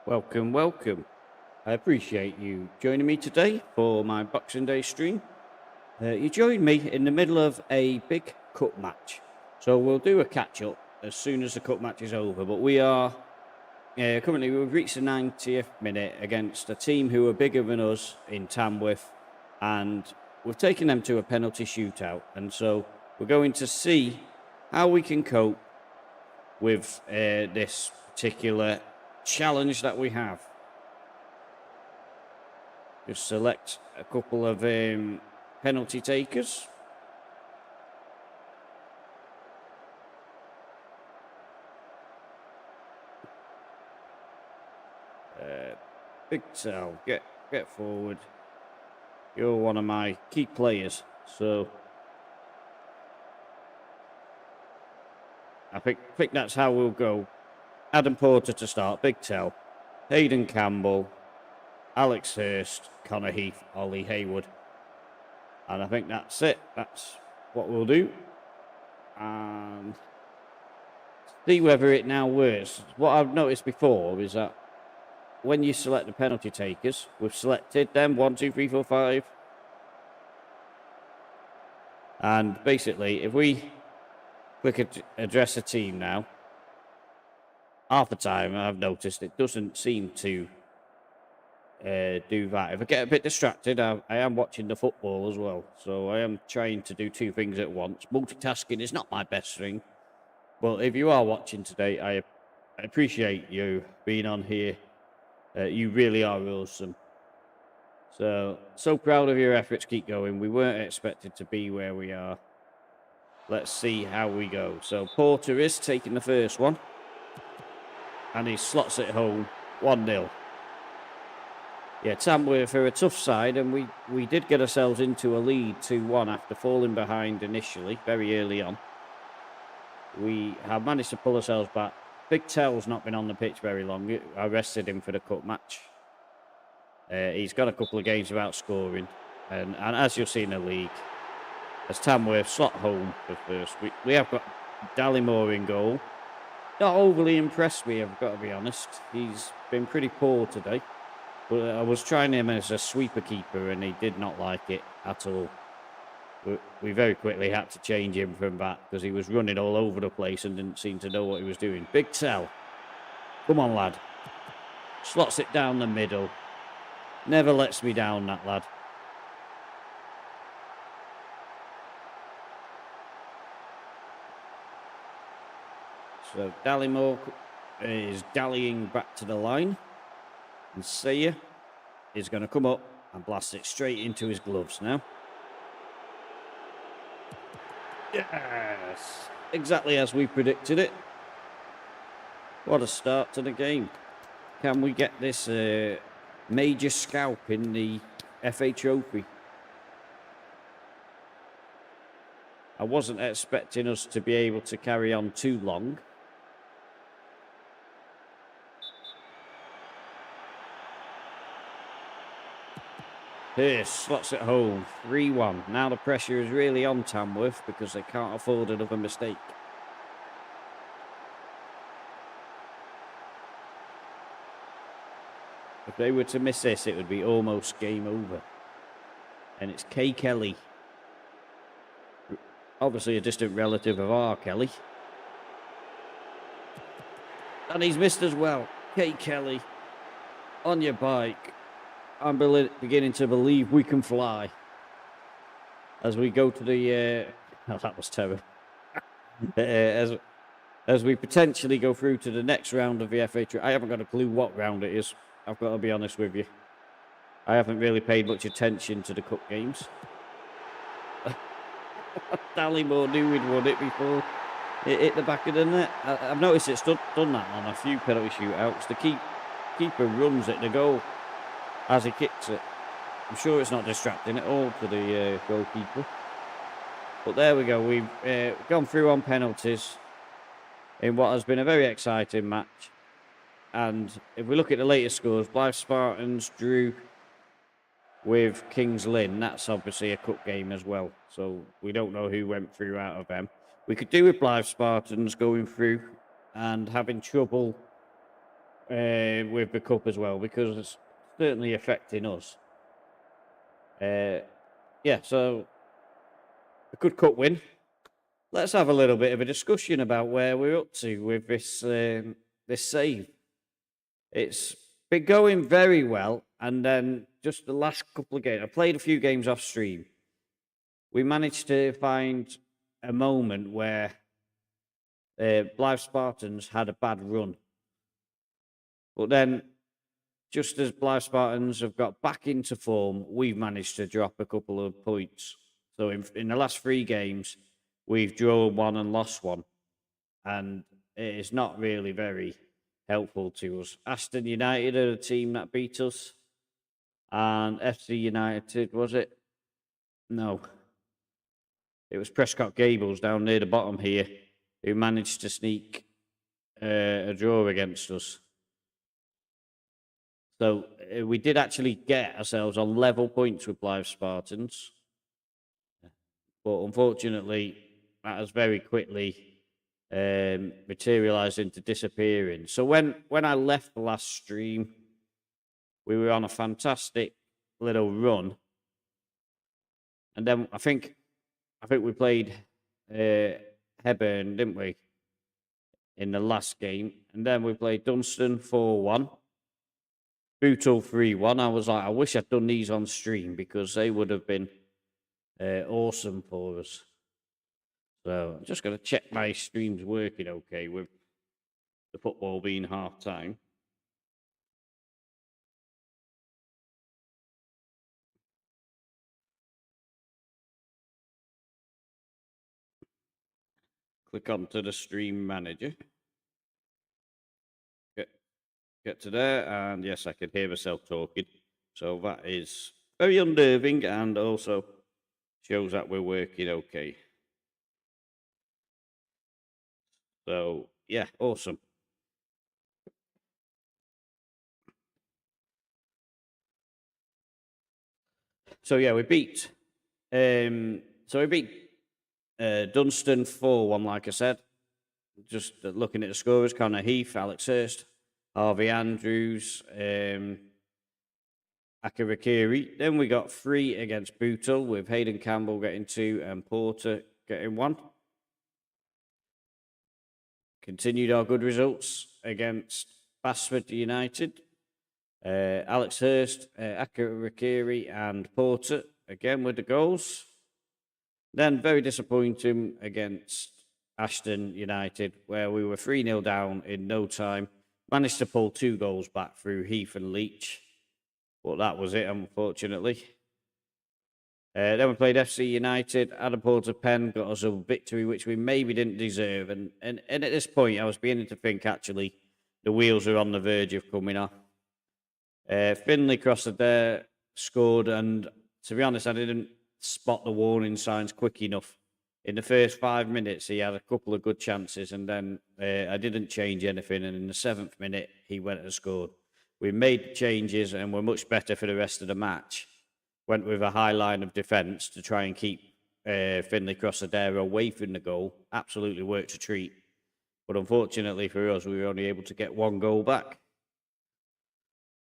Welcome, welcome. I appreciate you joining me today for my Boxing Day stream. You joined me in the middle of a big cup match. So we'll do a catch up as soon as the cup match is over. But we are currently, we've reached the 90th minute against a team who are bigger than us in Tamworth. And we've taken them to a penalty shootout. And so we're going to see how we can cope with this particular challenge that we have. Just select a couple of penalty takers. Big Sal, get forward. You're one of my key players, so I think that's how we'll go. Adam Porter to start, Big Tell, Hayden Campbell, Alex Hurst, Connor Heath, Ollie Haywood. And I think that's it. That's what we'll do. And see whether it now works. What I've noticed before is that when you select the penalty takers, we've selected them 1, 2, 3, 4, 5. And basically, if we click address a team now, half the time I've noticed it doesn't seem to do that. If I get a bit distracted, I am watching the football as well. So I am trying to do two things at once. Multitasking is not my best thing. But if you are watching today, I appreciate you being on here. You really are awesome. So proud of your efforts. Keep going. We weren't expected to be where we are. Let's see how we go. So Porter is taking the first one. And he slots it home, 1-0. Yeah, Tamworth are a tough side, and we did get ourselves into a lead 2-1 after falling behind initially, very early on. We have managed to pull ourselves back. Big Tell's not been on the pitch very long. I rested him for the cup match. He's got a couple of games without scoring. And as you'll see in the league, as Tamworth slot home for first, we have got Dallymore in goal. Not overly impressed me, I've got to be honest. He's been pretty poor today. But I was trying him as a sweeper keeper, and he did not like it at all. We very quickly had to change him from that because he was running all over the place and didn't seem to know what he was doing. Big Tell. Come on, lad. Slots it down the middle. Never lets me down, that lad. So Dallymore is dallying back to the line. And Sayer is going to come up and blast it straight into his gloves now. Yes! Exactly as we predicted it. What a start to the game. Can we get this major scalp in the FA Trophy? I wasn't expecting us to be able to carry on too long. Pierce slots it home, 3-1. Now the pressure is really on Tamworth because they can't afford another mistake. If they were to miss this, it would be almost game over. And it's Kay Kelly. Obviously a distant relative of R. Kelly. And he's missed as well. Kay Kelly, on your bike. I'm beginning to believe we can fly. As we go to the... oh, that was terrible. As we potentially go through to the next round of the FA Trophy. I haven't got a clue what round it is. I've got to be honest with you. I haven't really paid much attention to the cup games. Dallymore knew we'd won it before it hit the back of the net. I've noticed it's done that on a few penalty shootouts. The keeper runs at the goal as he kicks it. I'm sure it's not distracting at all to the goalkeeper. But there we go. We've gone through on penalties in what has been a very exciting match. And if we look at the latest scores, Blythe Spartans drew with Kings Lynn. That's obviously a cup game as well. So we don't know who went through out of them. We could do with Blythe Spartans going through and having trouble with the cup as well, because it's certainly affecting us. Yeah, so a good cup win. Let's have a little bit of a discussion about where we're up to with this save. It's been going very well, and then just the last couple of games, I played a few games off stream. We managed to find a moment where Blythe Spartans had a bad run. But then, just as Blythe Spartans have got back into form, we've managed to drop a couple of points. So in the last 3 games, we've drawn 1 and lost 1. And it is not really very helpful to us. Aston United are the team that beat us. And FC United, was it? No. It was Prescott Gables down near the bottom here who managed to sneak a draw against us. So we did actually get ourselves on level points with Blythe Spartans. But unfortunately, that has very quickly materialized into disappearing. So when I left the last stream, we were on a fantastic little run. And then I think we played Hebburn, didn't we? In the last game. And then we played Dunstan 4-1. Bootle 3-1. I was like, I wish I'd done these on stream because they would have been awesome for us. So I'm just going to check my stream's working okay with the football being half time. Click onto the stream manager. Get to there, and yes, I can hear myself talking. So that is very unnerving and also shows that we're working okay. So, yeah, awesome. So, yeah, we beat Dunstan 4-1, like I said. Just looking at the scorers, Connor Heath, Alex Hurst, Harvey Andrews, Akarakiri. Then we got 3 against Bootle with Hayden Campbell getting 2 and Porter getting 1. Continued our good results against Basford United. Alex Hurst, Akarakiri and Porter again with the goals. Then very disappointing against Ashton United, where we were 3-0 down in no time. Managed to pull 2 goals back through Heath and Leach. But that was it, unfortunately. Then we played FC United. Adam Porter Penn got us a victory, which we maybe didn't deserve. And at this point, I was beginning to think, actually, the wheels are on the verge of coming off. Finley crossed there, scored. And to be honest, I didn't spot the warning signs quick enough. In the first 5 minutes, he had a couple of good chances. And then I didn't change anything. And in the 7th minute, he went and scored. We made changes and were much better for the rest of the match. Went with a high line of defence to try and keep Finley Crossadero away from the goal. Absolutely worked a treat. But unfortunately for us, we were only able to get 1 goal back.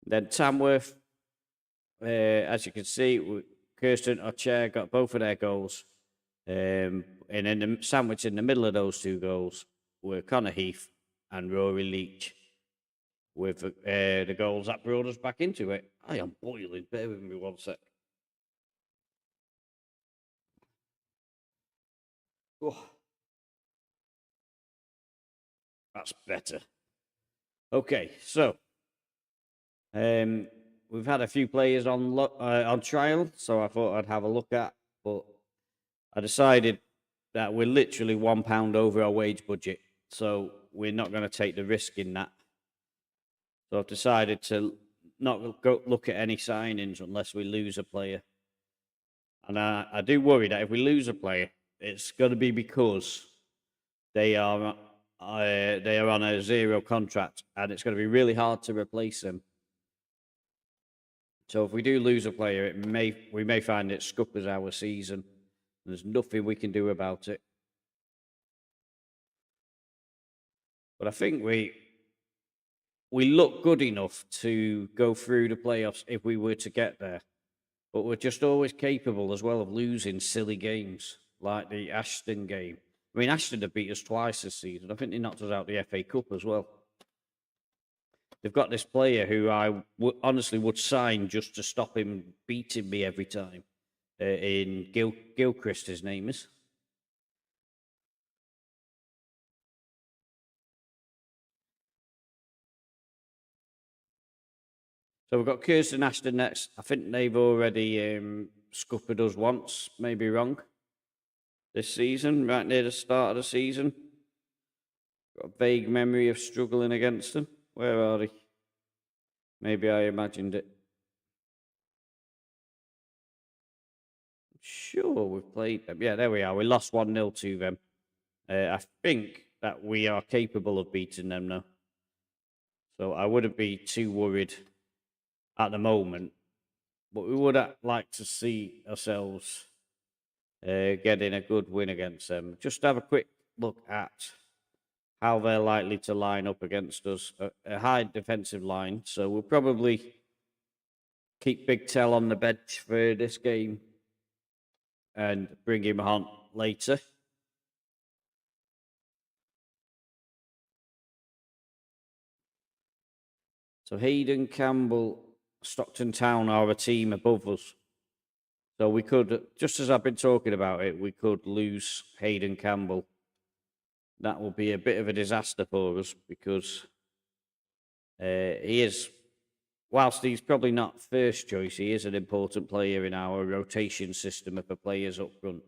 Then Tamworth, as you can see, Kirsten Ocher got both of their goals. And in the sandwich in the middle of those 2 goals were Connor Heath and Rory Leach. With the goals that brought us back into it. I am boiling. Bear with me 1 sec. Oh, that's better. Okay, so we've had a few players on trial, so I thought I'd have a look at, but I decided that we're literally £1 over our wage budget, so we're not going to take the risk in that. So I've decided to not go look at any signings unless we lose a player. And I do worry that if we lose a player, it's going to be because they are on a 0 contract, and it's going to be really hard to replace them. So if we do lose a player, we may find it scuppers our season. There's nothing we can do about it. But I think we look good enough to go through the playoffs if we were to get there. But we're just always capable as well of losing silly games like the Ashton game. I mean, Ashton have beat us twice this season. I think they knocked us out the FA Cup as well. They've got this player who I honestly would sign just to stop him beating me every time. In Gilchrist, his name is. So we've got Kirsten Ashton next. I think they've already scuppered us once, maybe wrong, this season, right near the start of the season. Got a vague memory of struggling against them. Where are they? Maybe I imagined it. Sure, we've played them. Yeah, there we are. We lost 1-0 to them. I think that we are capable of beating them now. So I wouldn't be too worried at the moment. But we would like to see ourselves getting a good win against them. Just have a quick look at how they're likely to line up against us. A high defensive line. So we'll probably keep Big Tell on the bench for this game and bring him on later. So Hayden, Campbell, Stockton Town are a team above us. So we could, just as I've been talking about it, we could lose Hayden Campbell. That will be a bit of a disaster for us because he is, whilst he's probably not first choice, he is an important player in our rotation system of the players up front.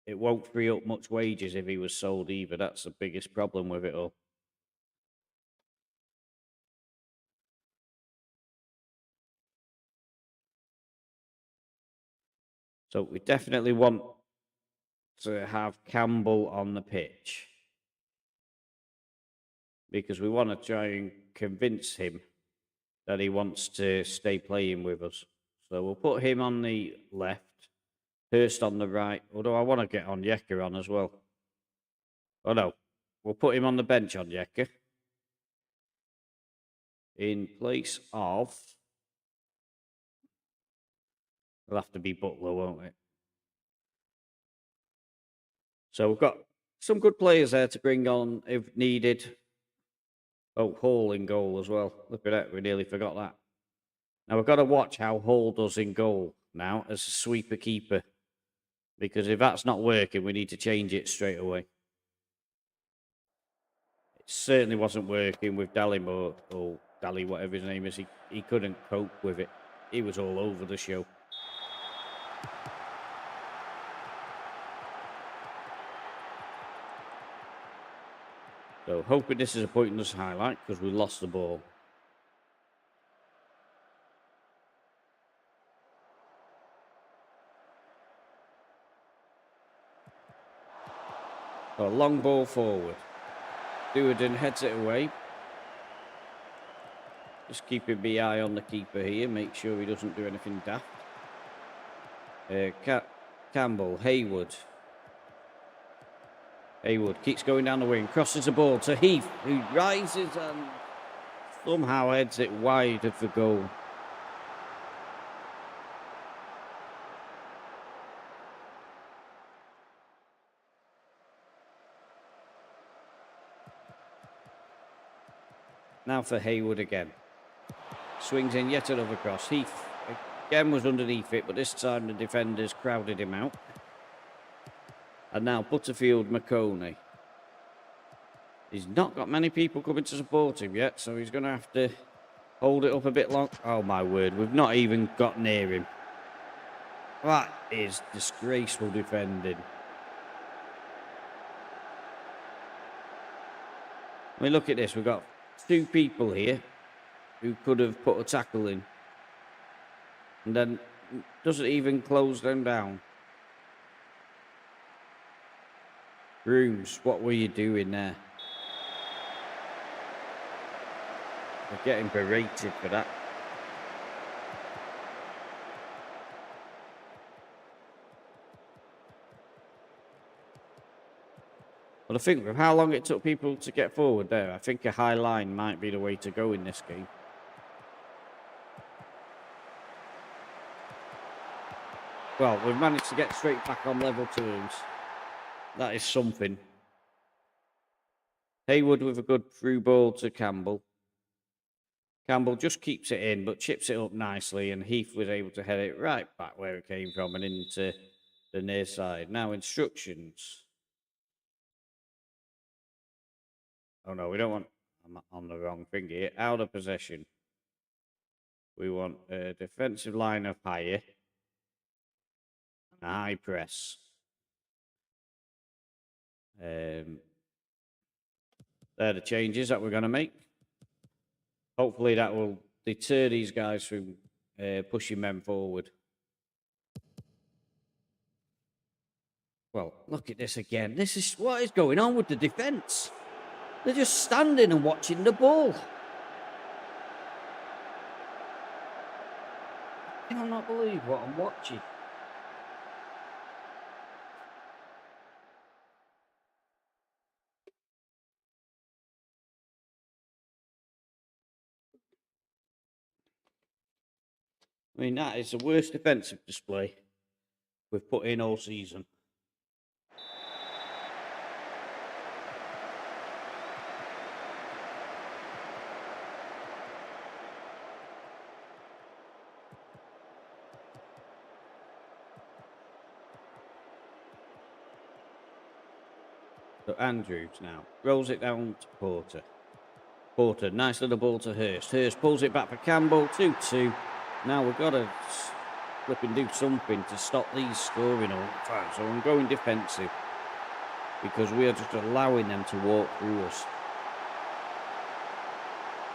It won't free up much wages if he was sold either. That's the biggest problem with it all. So we definitely want to have Campbell on the pitch because we want to try and convince him that he wants to stay playing with us. So we'll put him on the left, Hurst on the right, although I want to get on Yecker on as well. Oh no, we'll put him on the bench on Yecker in place of, it'll have to be Butler, won't it? So we've got some good players there to bring on if needed. Oh, Hall in goal as well. Look at that, we nearly forgot that. Now we've got to watch how Hall does in goal now as a sweeper keeper. Because if that's not working, we need to change it straight away. It certainly wasn't working with Dallimore, or Dally, whatever his name is. He couldn't cope with it. He was all over the show. So hoping this is a pointless highlight because we lost the ball. So a long ball forward. Duerden heads it away. Just keeping the eye on the keeper here. Make sure he doesn't do anything daft. Campbell, Haywood. Haywood keeps going down the wing. Crosses the ball to Heath, who rises and somehow heads it wide of the goal. Now for Haywood again. Swings in yet another cross. Heath again was underneath it, but this time the defenders crowded him out. And now Butterfield McConey. He's not got many people coming to support him yet, so he's going to have to hold it up a bit long. Oh, my word. We've not even got near him. That is disgraceful defending. I mean, look at this. We've got two people here who could have put a tackle in. And then doesn't even close them down. Grooms, what were you doing there? We're getting berated for that. But I think with how long it took people to get forward there, I think a high line might be the way to go in this game. Well, we've managed to get straight back on level terms. That is something. Haywood with a good through ball to Campbell. Campbell just keeps it in, but chips it up nicely, and Heath was able to head it right back where it came from and into the near side. Now, instructions. Oh, no, we don't want... I'm on the wrong thing here. Out of possession. We want a defensive line of higher. And a high press. They're the changes that we're going to make. Hopefully that will deter these guys from pushing men forward. Well, look at this again. This is what is going on with the defence. They're just standing and watching the ball. I cannot believe what I'm watching. I mean, that is the worst defensive display we've put in all season. So Andrews now rolls it down to Porter. Porter, nice little ball to Hurst. Hurst pulls it back for Campbell, 2-2. Now we've got to flip and do something to stop these scoring all the time. So I'm going defensive because we are just allowing them to walk through us.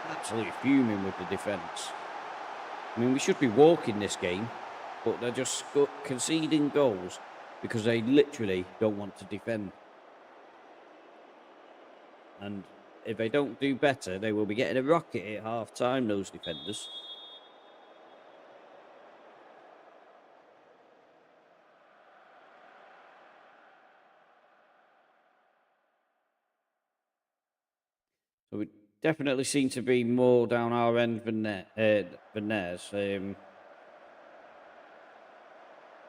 Absolutely fuming with the defence. I mean, we should be walking this game, but they're just conceding goals because they literally don't want to defend. And if they don't do better, they will be getting a rocket at half-time, those defenders. So we definitely seem to be more down our end than theirs.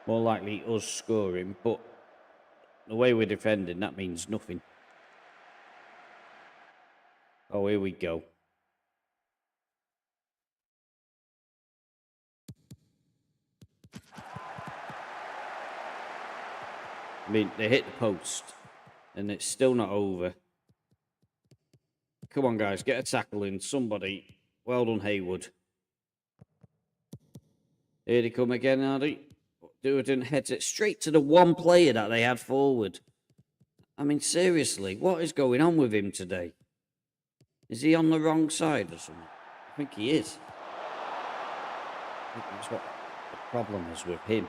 More likely us scoring, but the way we're defending, that means nothing. Oh, here we go. I mean, they hit the post, and it's still not over. Come on, guys, get a tackle in. Somebody. Well done, Haywood. Here they come again, are they? Durden heads it straight to the one player that they had forward. I mean, seriously, what is going on with him today? Is he on the wrong side or something? I think he is. I think that's what the problem is with him.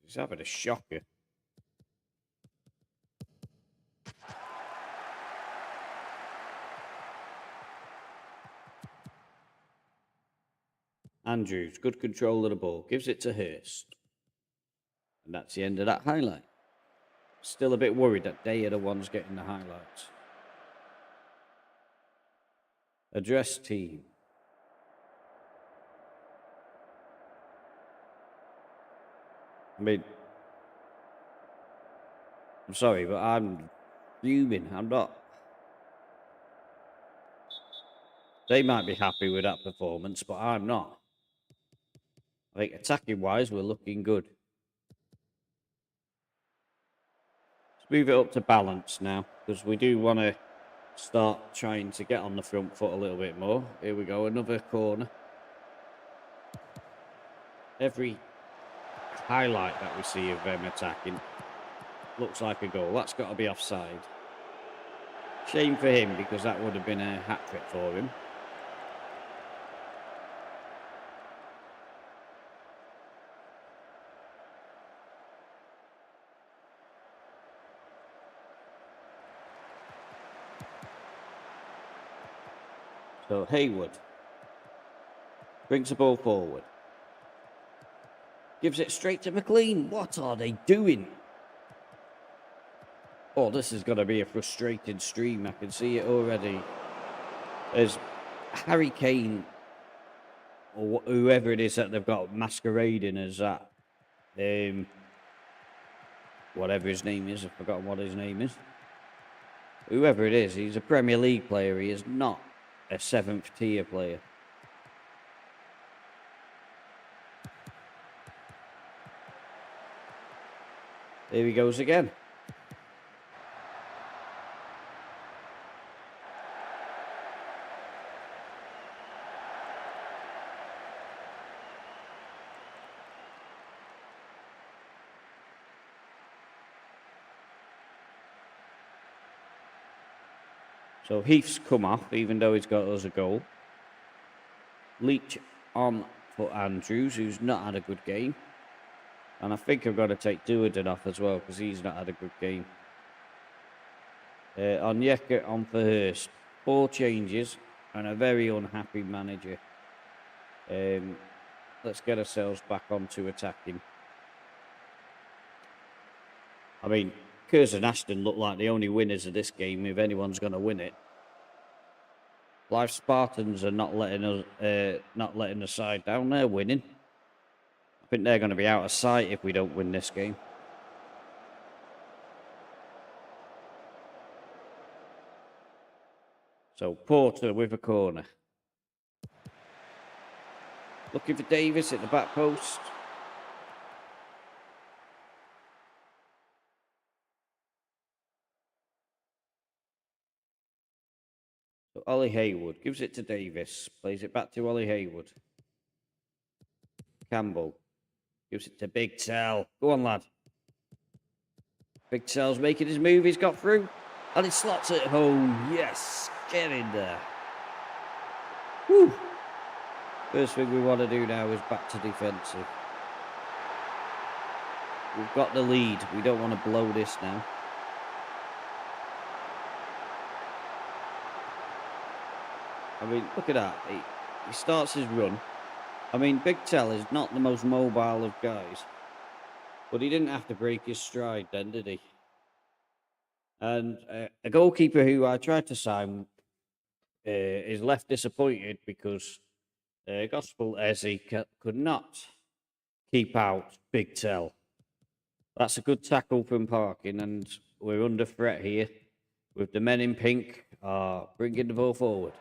He's having a shocker. Andrews, good control of the ball. Gives it to Hurst. And that's the end of that highlight. Still a bit worried that they are the ones getting the highlights. Address team. I mean, I'm sorry, but I'm fuming. I'm not. They might be happy with that performance, but I'm not. I think attacking-wise, we're looking good. Let's move it up to balance now, because we do want to start trying to get on the front foot a little bit more. Here we go, another corner. Every highlight that we see of them attacking looks like a goal. That's got to be offside. Shame for him, because that would have been a hat-trick for him. So Haywood brings the ball forward. Gives it straight to McLean. What are they doing? Oh, this is going to be a frustrating stream. I can see it already. As Harry Kane, or whoever it is that they've got masquerading as that, whatever his name is, I've forgotten what his name is. Whoever it is, he's a Premier League player. He is not a 7th tier player. There he goes again. So Heath's come off, even though he's got us a goal. Leek on for Andrews, who's not had a good game. And I think I've got to take Duerden off as well, because he's not had a good game. Onyeka on for Hurst. 4 changes and a very unhappy manager. Let's get ourselves back onto attacking. I mean, Kurz and Ashton look like the only winners of this game, if anyone's going to win it. Live Spartans are not letting the side down. They're winning. I think they're going to be out of sight if we don't win this game. So Porter with a corner. Looking for Davis at the back post. So Ollie Haywood gives it to Davis. Plays it back to Ollie Haywood. Campbell gives it to Big Tell. Go on, lad. Big Tell's making his move. He's got through. And he slots it home. Yes. Get in there. Woo. First thing we want to do now is back to defensive. We've got the lead. We don't want to blow this now. I mean, look at that. He starts his run. I mean, Big Tell is not the most mobile of guys. But he didn't have to break his stride then, did he? And a goalkeeper who I tried to sign is left disappointed because Gospel Eze could not keep out Big Tell. That's a good tackle from Parkin, and we're under threat here with the men in pink bringing the ball forward.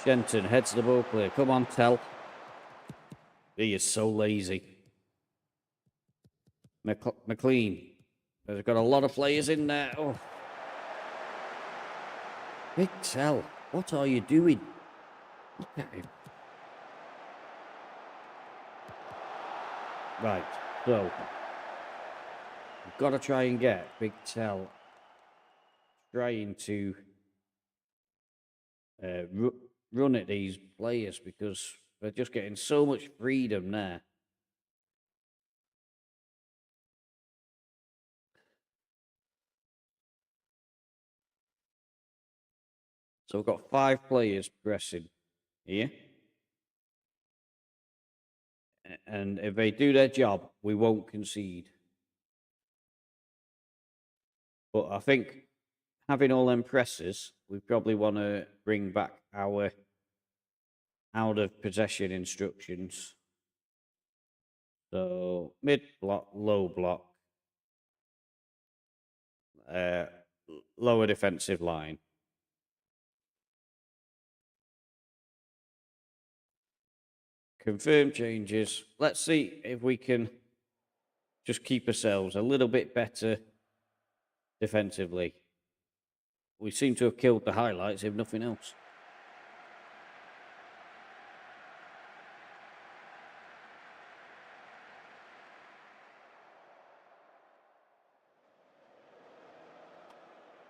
Shenton heads the ball clear. Come on, Tell. He is so lazy. McLean. They've got a lot of players in there. Oh. Big Tell, what are you doing? Look at him. Right, so we've got to try and get Big Tell trying to run at these players because they're just getting so much freedom there. So we've got 5 players pressing here. And if they do their job, we won't concede. But I think having all them presses, we probably want to bring back our out of possession instructions. So mid block, low block, lower defensive line. Confirm changes. Let's see if we can just keep ourselves a little bit better defensively. We seem to have killed the highlights, if nothing else.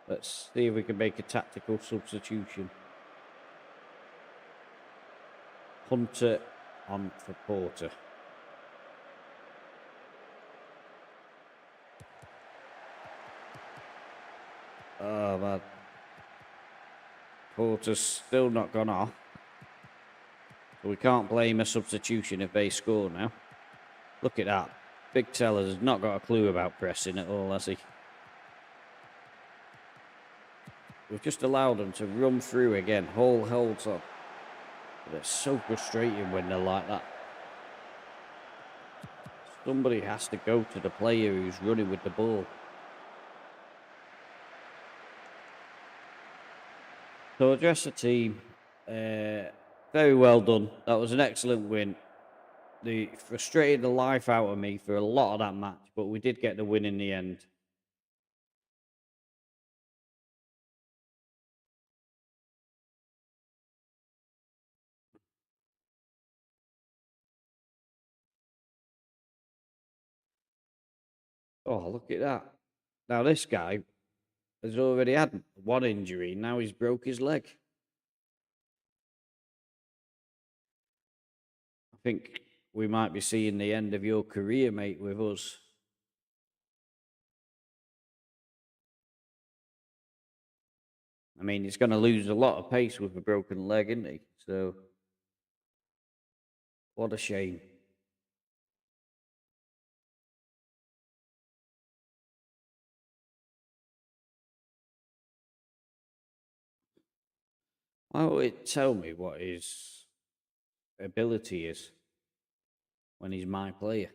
Let's see if we can make a tactical substitution. Hunter on for Porter. Oh, man. Porter's still not gone off. So we can't blame a substitution if they score now. Look at that. Big Teller has not got a clue about pressing at all, has he? We've just allowed them to run through again. Hall holds on. But it's so frustrating when they're like that. Somebody has to go to the player who's running with the ball. So address the team. Very well done. That was an excellent win. They frustrated the life out of me for a lot of that match, but we did get the win in the end. Oh, look at that. Now this guy has already had one injury. Now he's broke his leg. I think we might be seeing the end of your career, mate, with us. I mean, he's going to lose a lot of pace with a broken leg, isn't he? So, what a shame. Why would it tell me what his ability is when he's my player?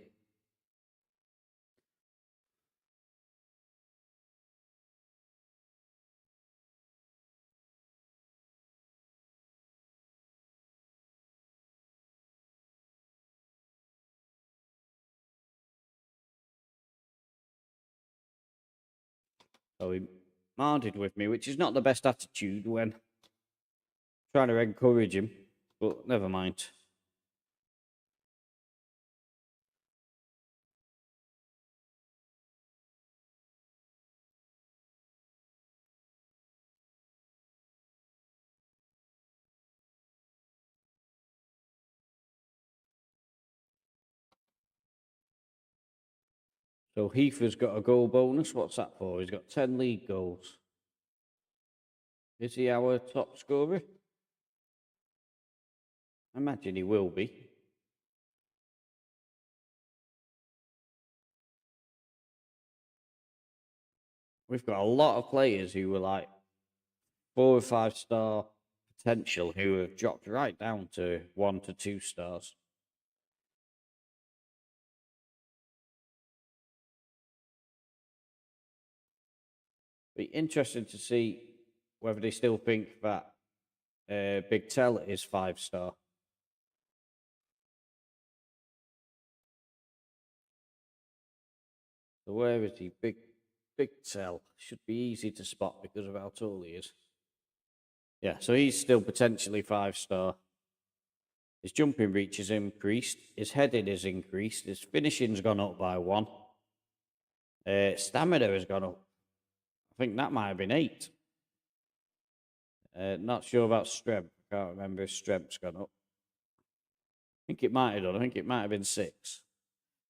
So he mounted with me, which is not the best attitude when trying to encourage him, but never mind. So Heath has got a goal bonus. What's that for? He's got 10 league goals. Is he our top scorer? I imagine he will be. We've got a lot of players who were like 4 or 5 star potential who have dropped right down to 1 to 2 stars. Be interesting to see whether they still think that Big Tell is 5 star. So where is he? Big Tell. Should be easy to spot because of how tall he is. Yeah, so he's still potentially 5 star. His jumping reach is increased. His heading is increased. His finishing's gone up by 1. Stamina has gone up. I think that might have been 8. Not sure about strength. I can't remember if strength's gone up. I think it might have done. I think it might have been 6.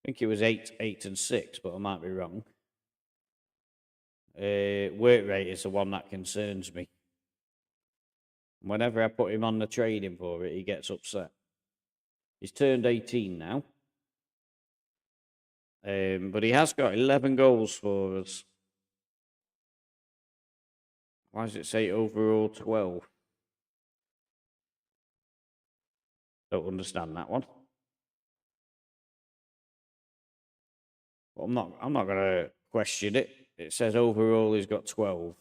I think it was 8, 8 and 6, but I might be wrong. Work rate is the one that concerns me. Whenever I put him on the training for it, he gets upset. He's turned 18 now. But he has got 11 goals for us. Why does it say overall 12? Don't understand that one. Well, I'm not going to question it. It says overall he's got 12.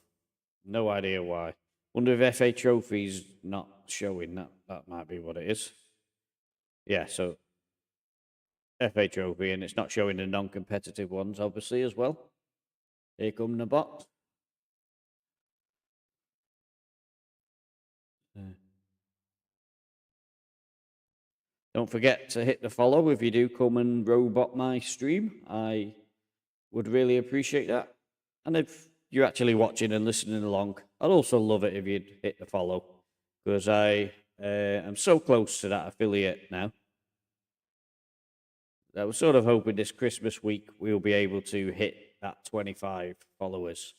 No idea why. Wonder if FA Trophy's not showing that. That might be what it is. Yeah, so FA Trophy, and it's not showing the non-competitive ones, obviously, as well. Here come the bot. Don't forget to hit the follow if you do come and robot my stream. I would really appreciate that. And if you're actually watching and listening along, I'd also love it if you'd hit the follow, because I am so close to that affiliate now. I was sort of hoping this Christmas week we'll be able to hit that 25 followers.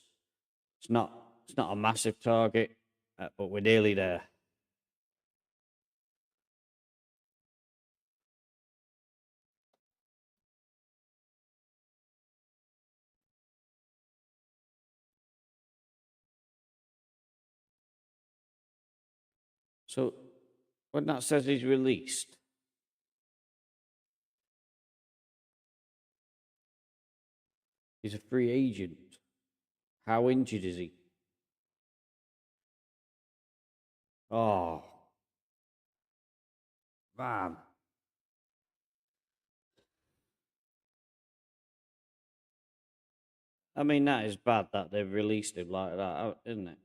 It's not a massive target, but we're nearly there. So when that says he's released, he's a free agent. How injured is he? Oh, man. I mean, that is bad that they've released him like that, isn't it?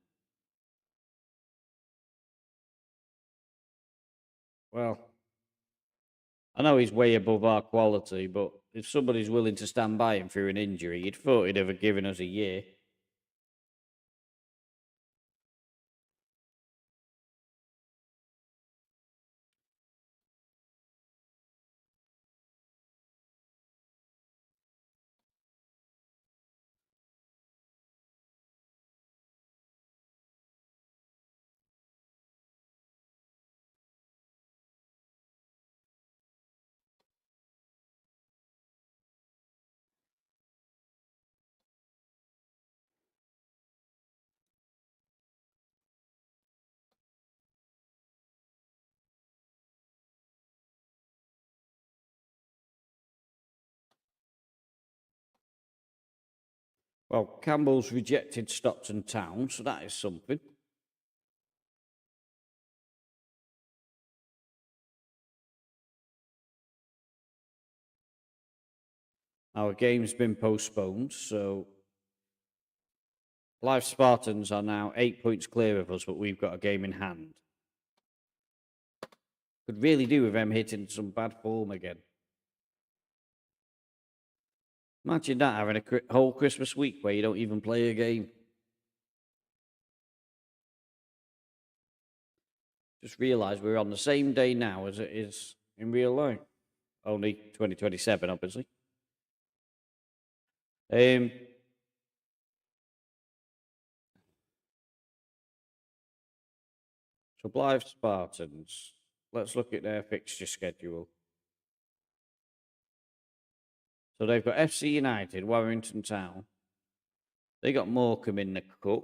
Well, I know he's way above our quality, but if somebody's willing to stand by him through an injury, you'd thought he'd have given us a year. Well, Campbell's rejected Stockton Town, so that is something. Our game's been postponed, so Live Spartans are now 8 points clear of us, but we've got a game in hand. Could really do with them hitting some bad form again. Imagine that, having a whole Christmas week where you don't even play a game. Just realise we're on the same day now as it is in real life. Only 2027, obviously. So Blythe Spartans, let's look at their fixture schedule. So they've got FC United, Warrington Town. They got Morecambe in the cup.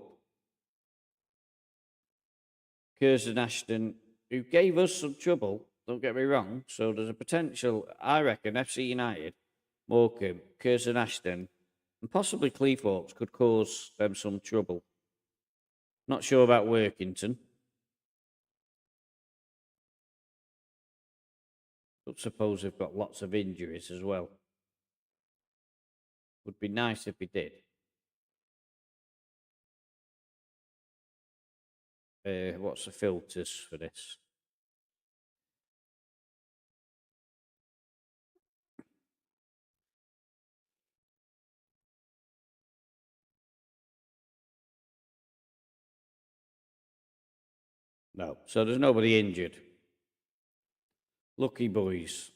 Curzon Ashton, who gave us some trouble, don't get me wrong. So there's a potential, I reckon, FC United, Morecambe, Curzon Ashton, and possibly Cleethorpes could cause them some trouble. Not sure about Workington. But suppose they've got lots of injuries as well. Would be nice if we did. What's the filters for this? No. So there's nobody injured. Lucky boys.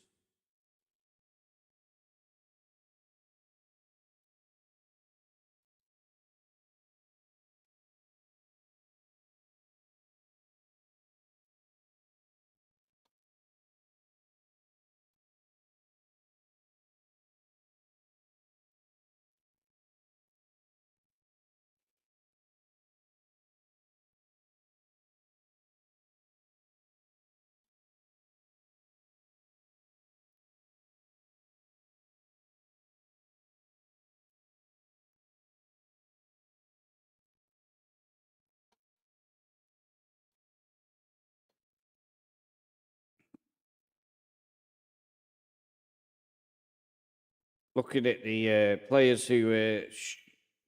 Looking at the players who are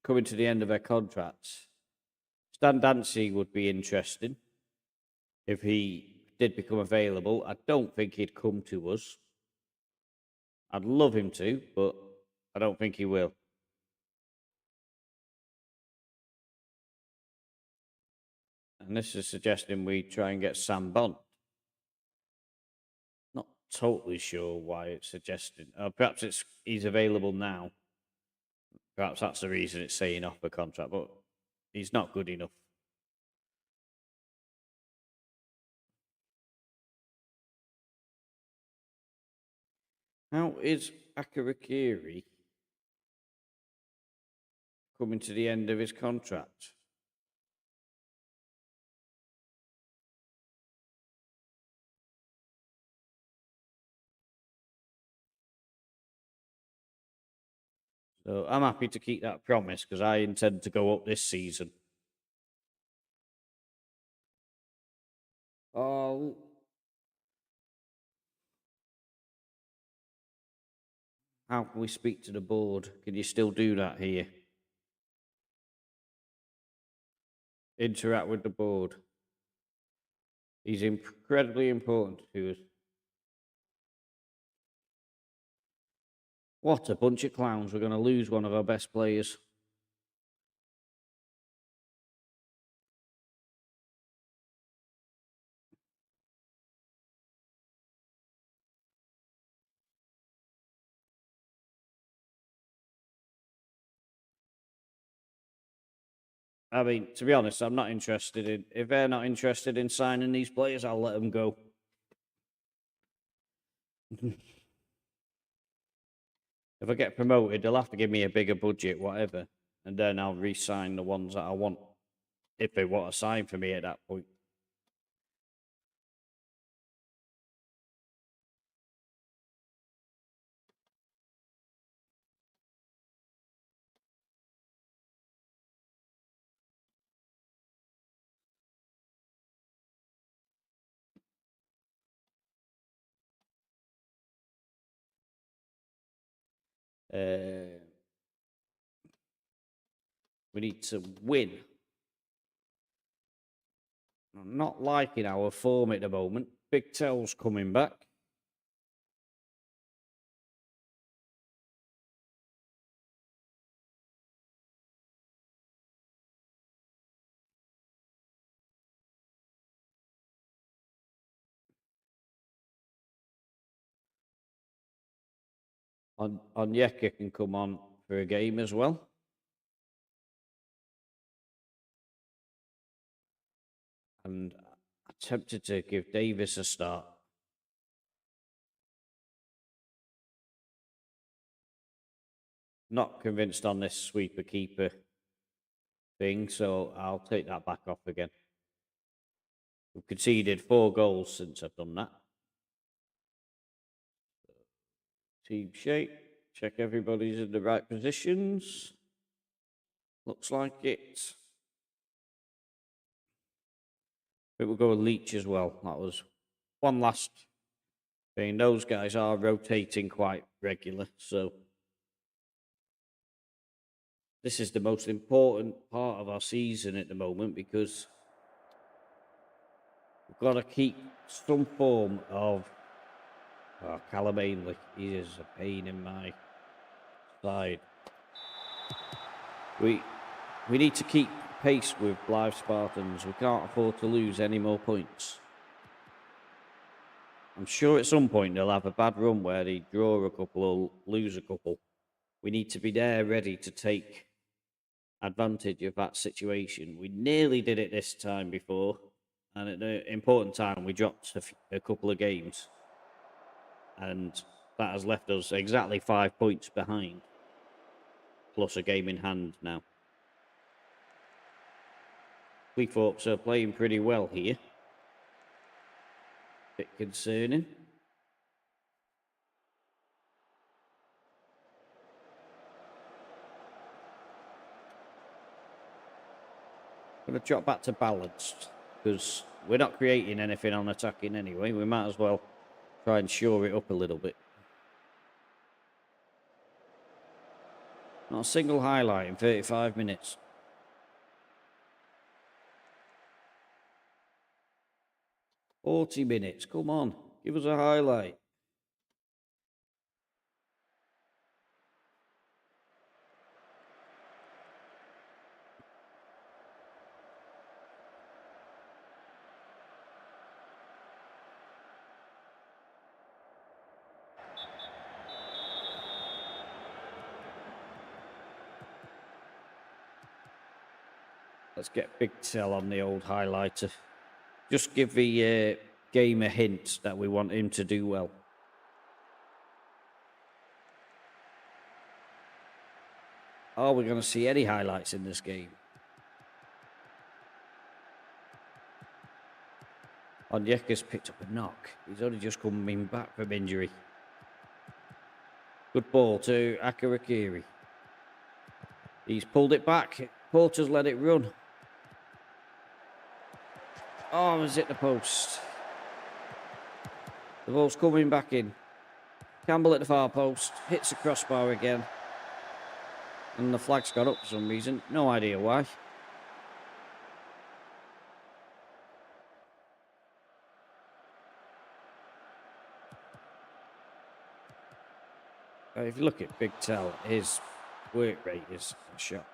coming to the end of their contracts, Stan Dancy would be interesting if he did become available. I don't think he'd come to us. I'd love him to, but I don't think he will. And this is suggesting we try and get Sam Bond. Not totally sure why it's suggesting. Perhaps he's available now. Perhaps that's the reason it's saying off the contract, but he's not good enough. How is Akarakiri coming to the end of his contract? So I'm happy to keep that promise because I intend to go up this season. Oh. How can we speak to the board? Can you still do that here? Interact with the board. He's incredibly important to us. What a bunch of clowns. We're going to lose one of our best players. I mean, to be honest, I'm not interested in... If they're not interested in signing these players, I'll let them go. If I get promoted, they'll have to give me a bigger budget, whatever. And then I'll re-sign the ones that I want. If they want to sign for me at that point. We need to win. I'm not liking our form at the moment. Big Tell's coming back. Onyeka can come on for a game as well. And I'm tempted to give Davis a start. Not convinced on this sweeper keeper thing, so I'll take that back off again. We've conceded 4 goals since I've done that. Team shape. Check everybody's in the right positions. Looks like it. But we'll go with Leech as well. That was one last thing. Those guys are rotating quite regular, so this is the most important part of our season at the moment because we've got to keep some form of... Oh, Callum Ainley, he is a pain in my side. We need to keep pace with Live Spartans. We can't afford to lose any more points. I'm sure at some point they'll have a bad run where they draw a couple or lose a couple. We need to be there ready to take advantage of that situation. We nearly did it this time before, and at an important time we dropped a couple of games, and that has left us exactly 5 points behind, plus a game in hand now. Cleethorpes are playing pretty well here. Bit concerning. I'm going to drop back to balanced because we're not creating anything on attacking anyway. We might as well try and shore it up a little bit. Not a single highlight in 35 minutes. "40 minutes, come on, give us a highlight." Let's get Big Tell on the old highlighter. Just give the game a hint that we want him to do well. Are we going to see any highlights in this game? Onyeka's picked up a knock. He's only just coming back from injury. Good ball to Akarakiri. He's pulled it back. Porter's let it run. Oh, he's hit the post. The ball's coming back in. Campbell at the far post. Hits the crossbar again. And the flag's got up for some reason. No idea why. If you look at Big Tell, his work rate is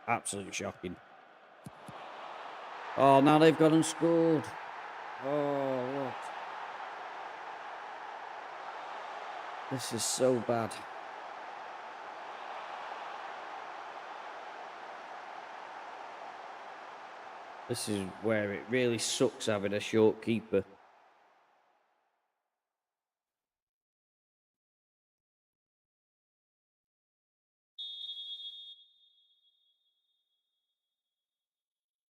absolutely shocking. Oh, now they've gone and scored. Oh, what? This is so bad. This is where it really sucks having a short keeper.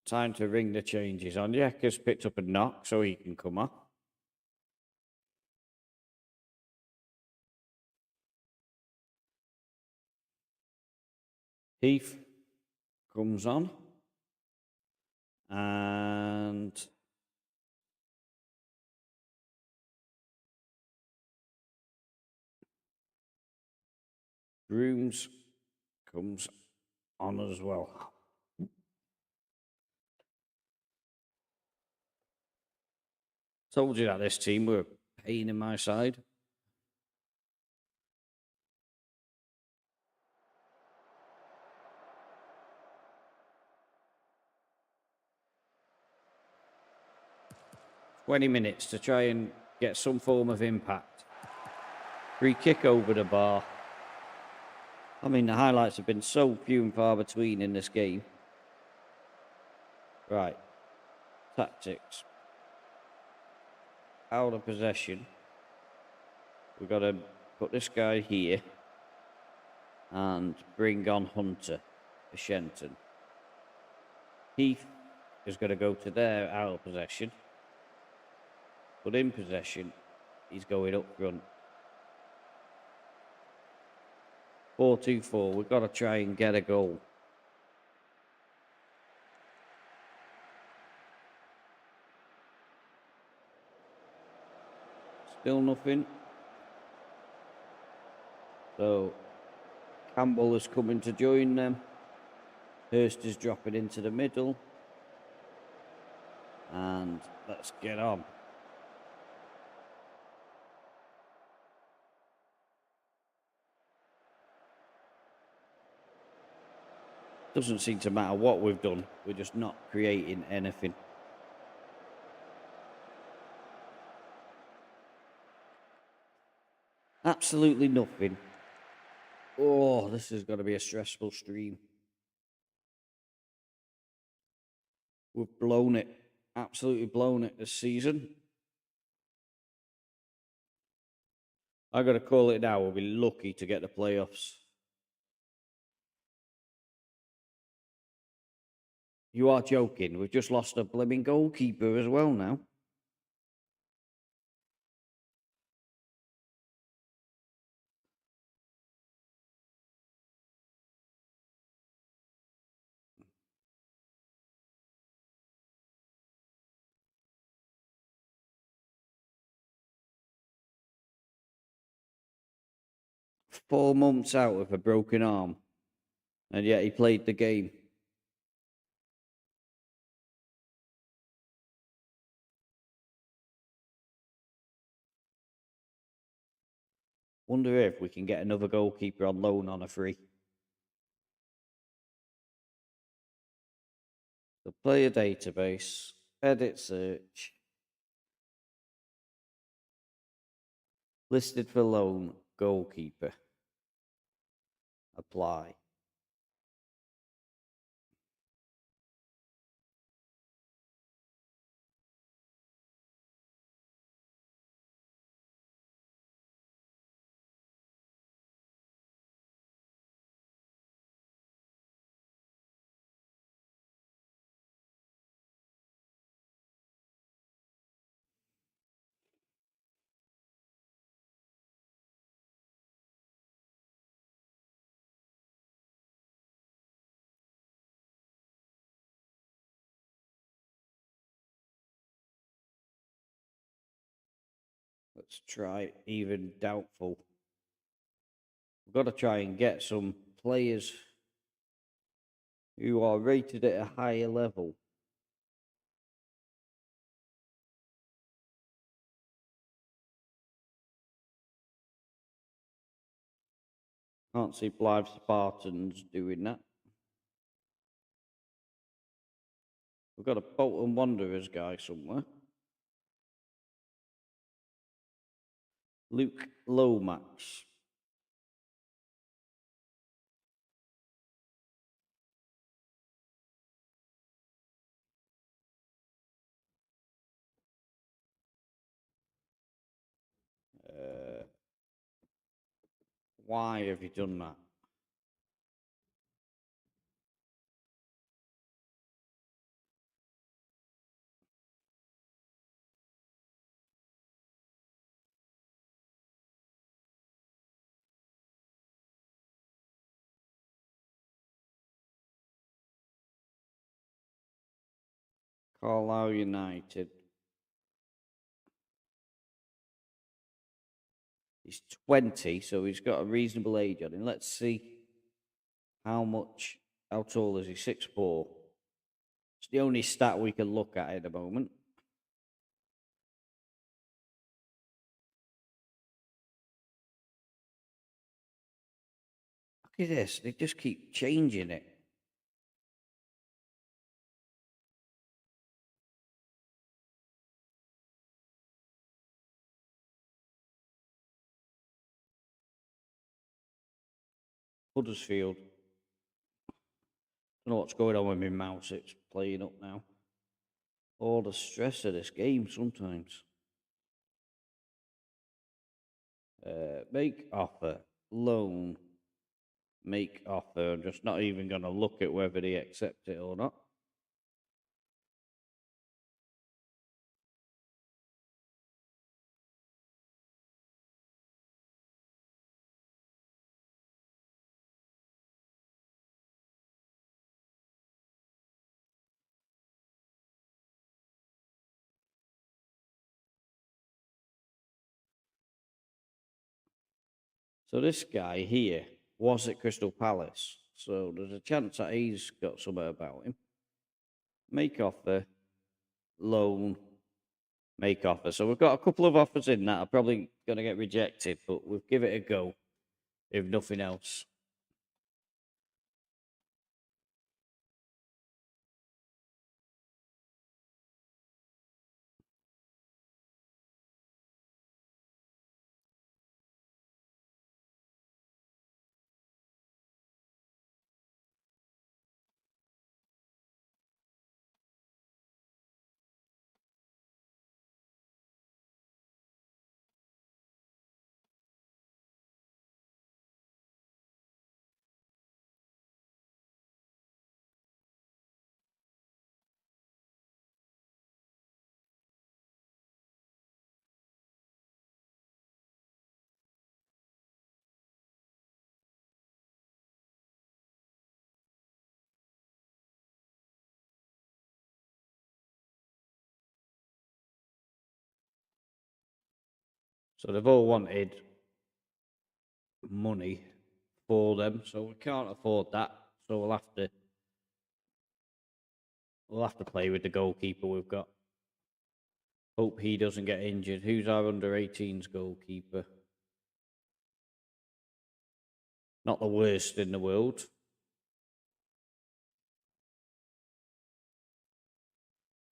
Time to ring the changes. Onyeka's picked up a knock, so he can come off. Heath comes on. And Brooms comes on as well. Told you that this team were a pain in my side. "20 minutes to try and get some form of impact." Free kick over the bar. I mean, the highlights have been so few and far between in this game. Right. Tactics. Out of possession. We've got to put this guy here and bring on Hunter for Shenton. Heath is going to go to there out of possession. But in possession, he's going up front. 4-2-4. We've got to try and get a goal. Still nothing. So Campbell is coming to join them. Hurst is dropping into the middle. And let's get on. Doesn't seem to matter what we've done. We're just not creating anything. Absolutely nothing. Oh, this is going to be a stressful stream. We've blown it. Absolutely blown it this season. I got to call it now. We'll be lucky to get the playoffs. You are joking. We've just lost a blooming goalkeeper as well now. Four months out with a broken arm. And yet he played the game. Wonder if we can get another goalkeeper on loan on a free. The player database, edit search, listed for loan, goalkeeper, apply. Let's try even doubtful. We've got to try and get some players who are rated at a higher level. Can't see Blythe Spartans doing that. We've got a Bolton Wanderers guy somewhere. Luke Lomax. Why have you done that? Carlisle United. He's 20, so he's got a reasonable age on him. Let's see how tall is he? 6'4". It's the only stat we can look at the moment. Look at this. They just keep changing it. Huddersfield. Don't know what's going on with my mouse. It's playing up now. All the stress of this game sometimes. Make offer. Loan. Make offer. I'm just not even going to look at whether they accept it or not. So this guy here was at Crystal Palace. So there's a chance that he's got something about him. Make offer. Loan. Make offer. So we've got a couple of offers in that are probably going to get rejected, but we'll give it a go, if nothing else. So they've all wanted money for them, so we can't afford that. So we'll have to play with the goalkeeper we've got. Hope he doesn't get injured. Who's our under 18s goalkeeper? Not the worst in the world.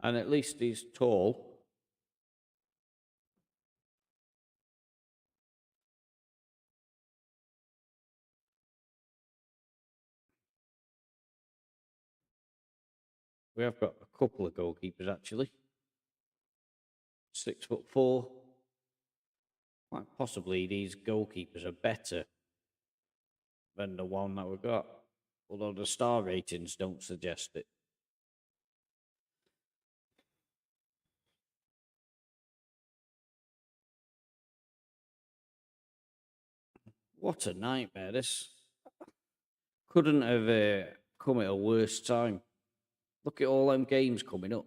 And at least he's tall. We have got a couple of goalkeepers actually. 6'4". Quite possibly these goalkeepers are better than the one that we've got. Although the star ratings don't suggest it. What a nightmare. This couldn't have come at a worse time. Look at all them games coming up.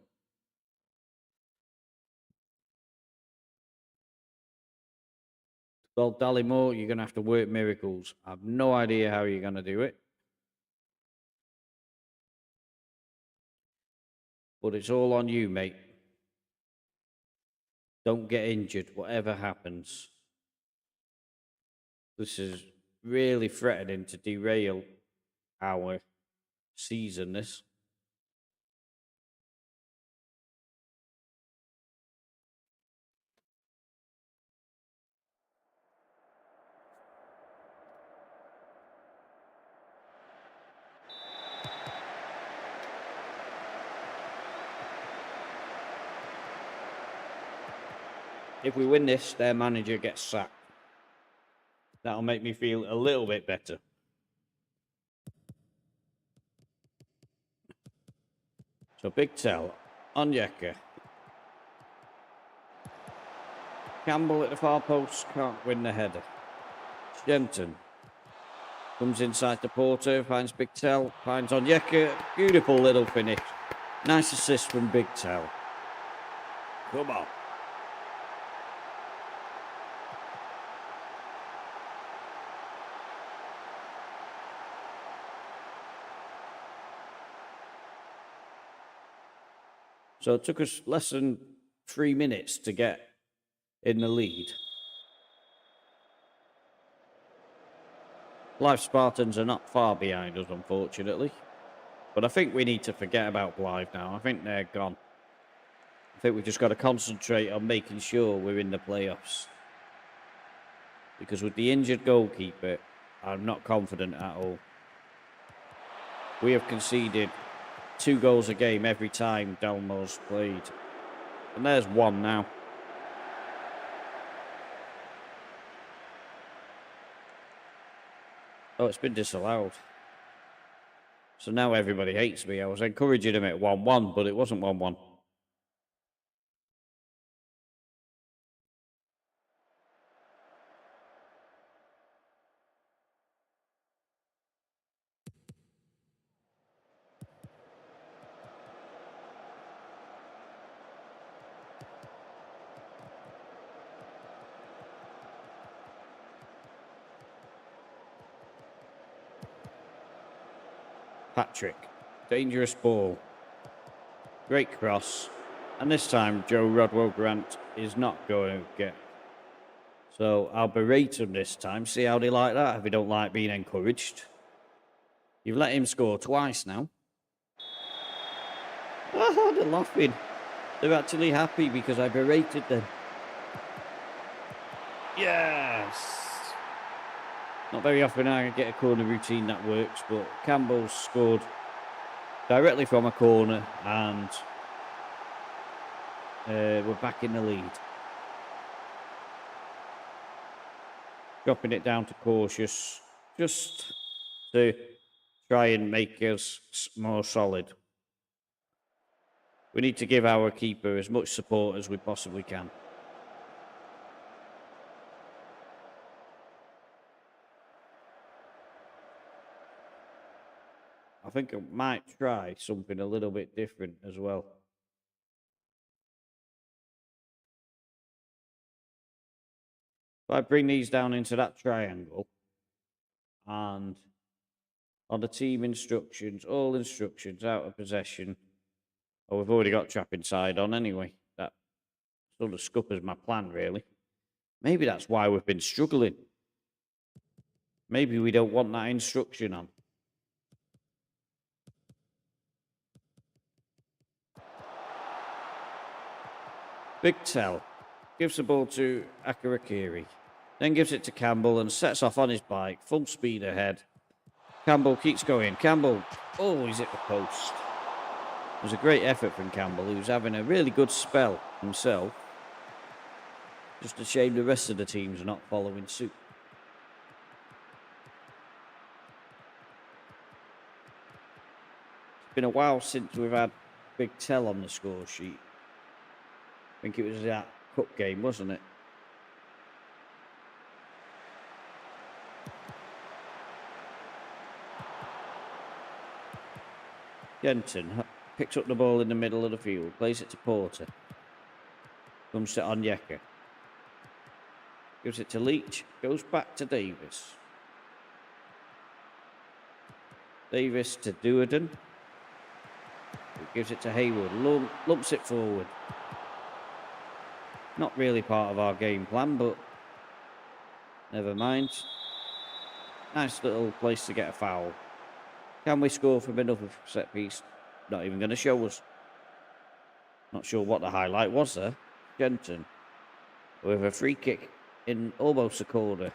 Well, Dallimore, you're going to have to work miracles. I have no idea how you're going to do it. But it's all on you, mate. Don't get injured, whatever happens. This is really threatening to derail our season, this. If we win this, their manager gets sacked. That'll make me feel a little bit better. So Big Tell, Onyeka. Campbell at the far post, can't win the header. Shenton comes inside the Porter, finds Big Tell, finds Onyeka. Beautiful little finish. Nice assist from Big Tell. Come on. So it took us less than 3 minutes to get in the lead. Blythe Spartans are not far behind us, unfortunately. But I think we need to forget about Blythe now. I think they're gone. I think we've just got to concentrate on making sure we're in the playoffs. Because with the injured goalkeeper, I'm not confident at all. We have conceded 2 goals a game every time Dalmore's played. And there's 1 now. Oh, it's been disallowed. So now everybody hates me. I was encouraging him at 1-1, but it wasn't 1-1. Patrick, dangerous ball. Great cross. And this time, Joe Rodwell Grant is not going to get. So I'll berate him this time. See how they like that if they don't like being encouraged. You've let him score twice now. Oh, they're laughing. They're actually happy because I berated them. Yes! Not very often I get a corner routine that works, but Campbell scored directly from a corner and we're back in the lead. Dropping it down to cautious, just to try and make us more solid. We need to give our keeper as much support as we possibly can. I think I might try something a little bit different as well. If I bring these down into that triangle and on the team instructions, all instructions out of possession. Oh, we've already got trap inside on anyway. That sort of scuppers my plan, really. Maybe that's why we've been struggling. Maybe we don't want that instruction on. Big Tell gives the ball to Akarakiri. Then gives it to Campbell and sets off on his bike. Full speed ahead. Campbell keeps going. Campbell, oh, he's at the post. It was a great effort from Campbell, who's having a really good spell himself. Just a shame the rest of the team's not following suit. It's been a while since we've had Big Tell on the score sheet. I think it was that cup game, wasn't it? Jensen picks up the ball in the middle of the field, plays it to Porter. Comes to Onyeka. Gives it to Leach. Goes back to Davis. Davis to Duerden. Gives it to Hayward. Lumps it forward. Not really part of our game plan, but never mind. Nice little place to get a foul. Can we score from another set piece? Not even going to show us. Not sure what the highlight was there. Genton with a free kick in almost a corner.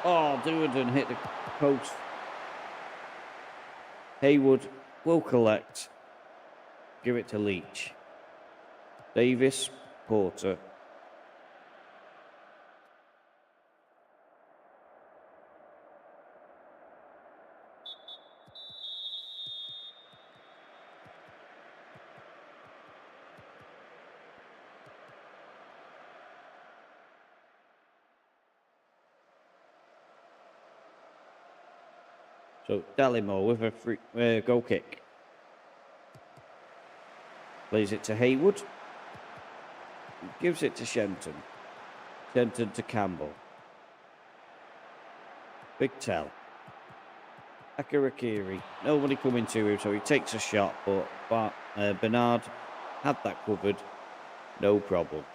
Oh, Duerden hit the post. Hayward will collect. Give it to Leach. Davis, Porter. So Dallimore with a free goal kick. Plays it to Hayward. Gives it to Shenton. Shenton to Campbell. Big Tell. Akarakiri. Nobody coming to him, so he takes a shot, but Bernard had that covered. No problem.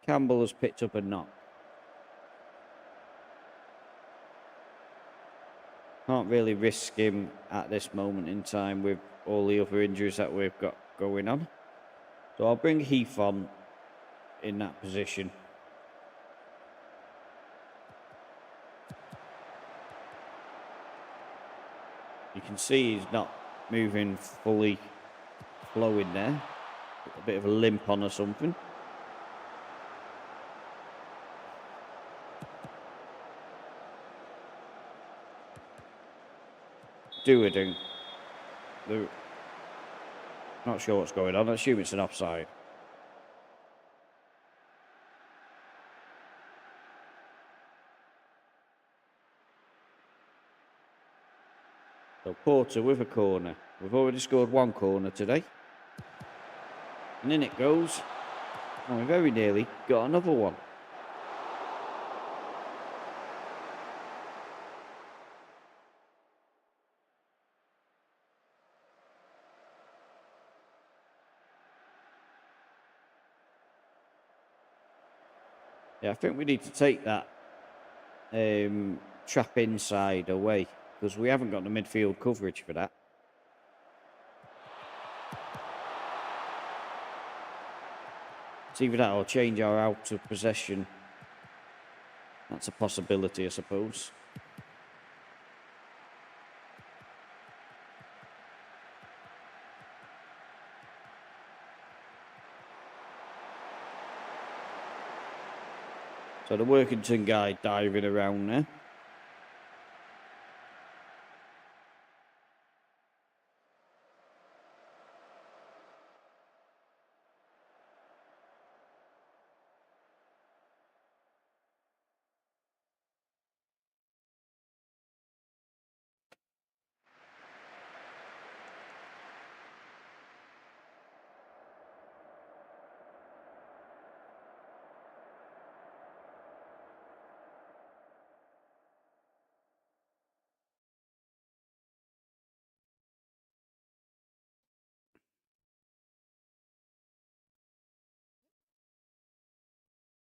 Campbell has picked up a knock. Can't really risk him at this moment in time with all the other injuries that we've got going on. So I'll bring Heath on in that position. You can see he's not moving fully flowing there. A bit of a limp on or something. Duerden. Not sure what's going on. I assume it's an offside. So Porter with a corner. We've already scored one corner today. And in it goes. And we very nearly got another one. Yeah, I think we need to take that trap inside away because we haven't got the midfield coverage for that. It's either that or change our out of possession. That's a possibility, I suppose. So the Workington guy diving around there.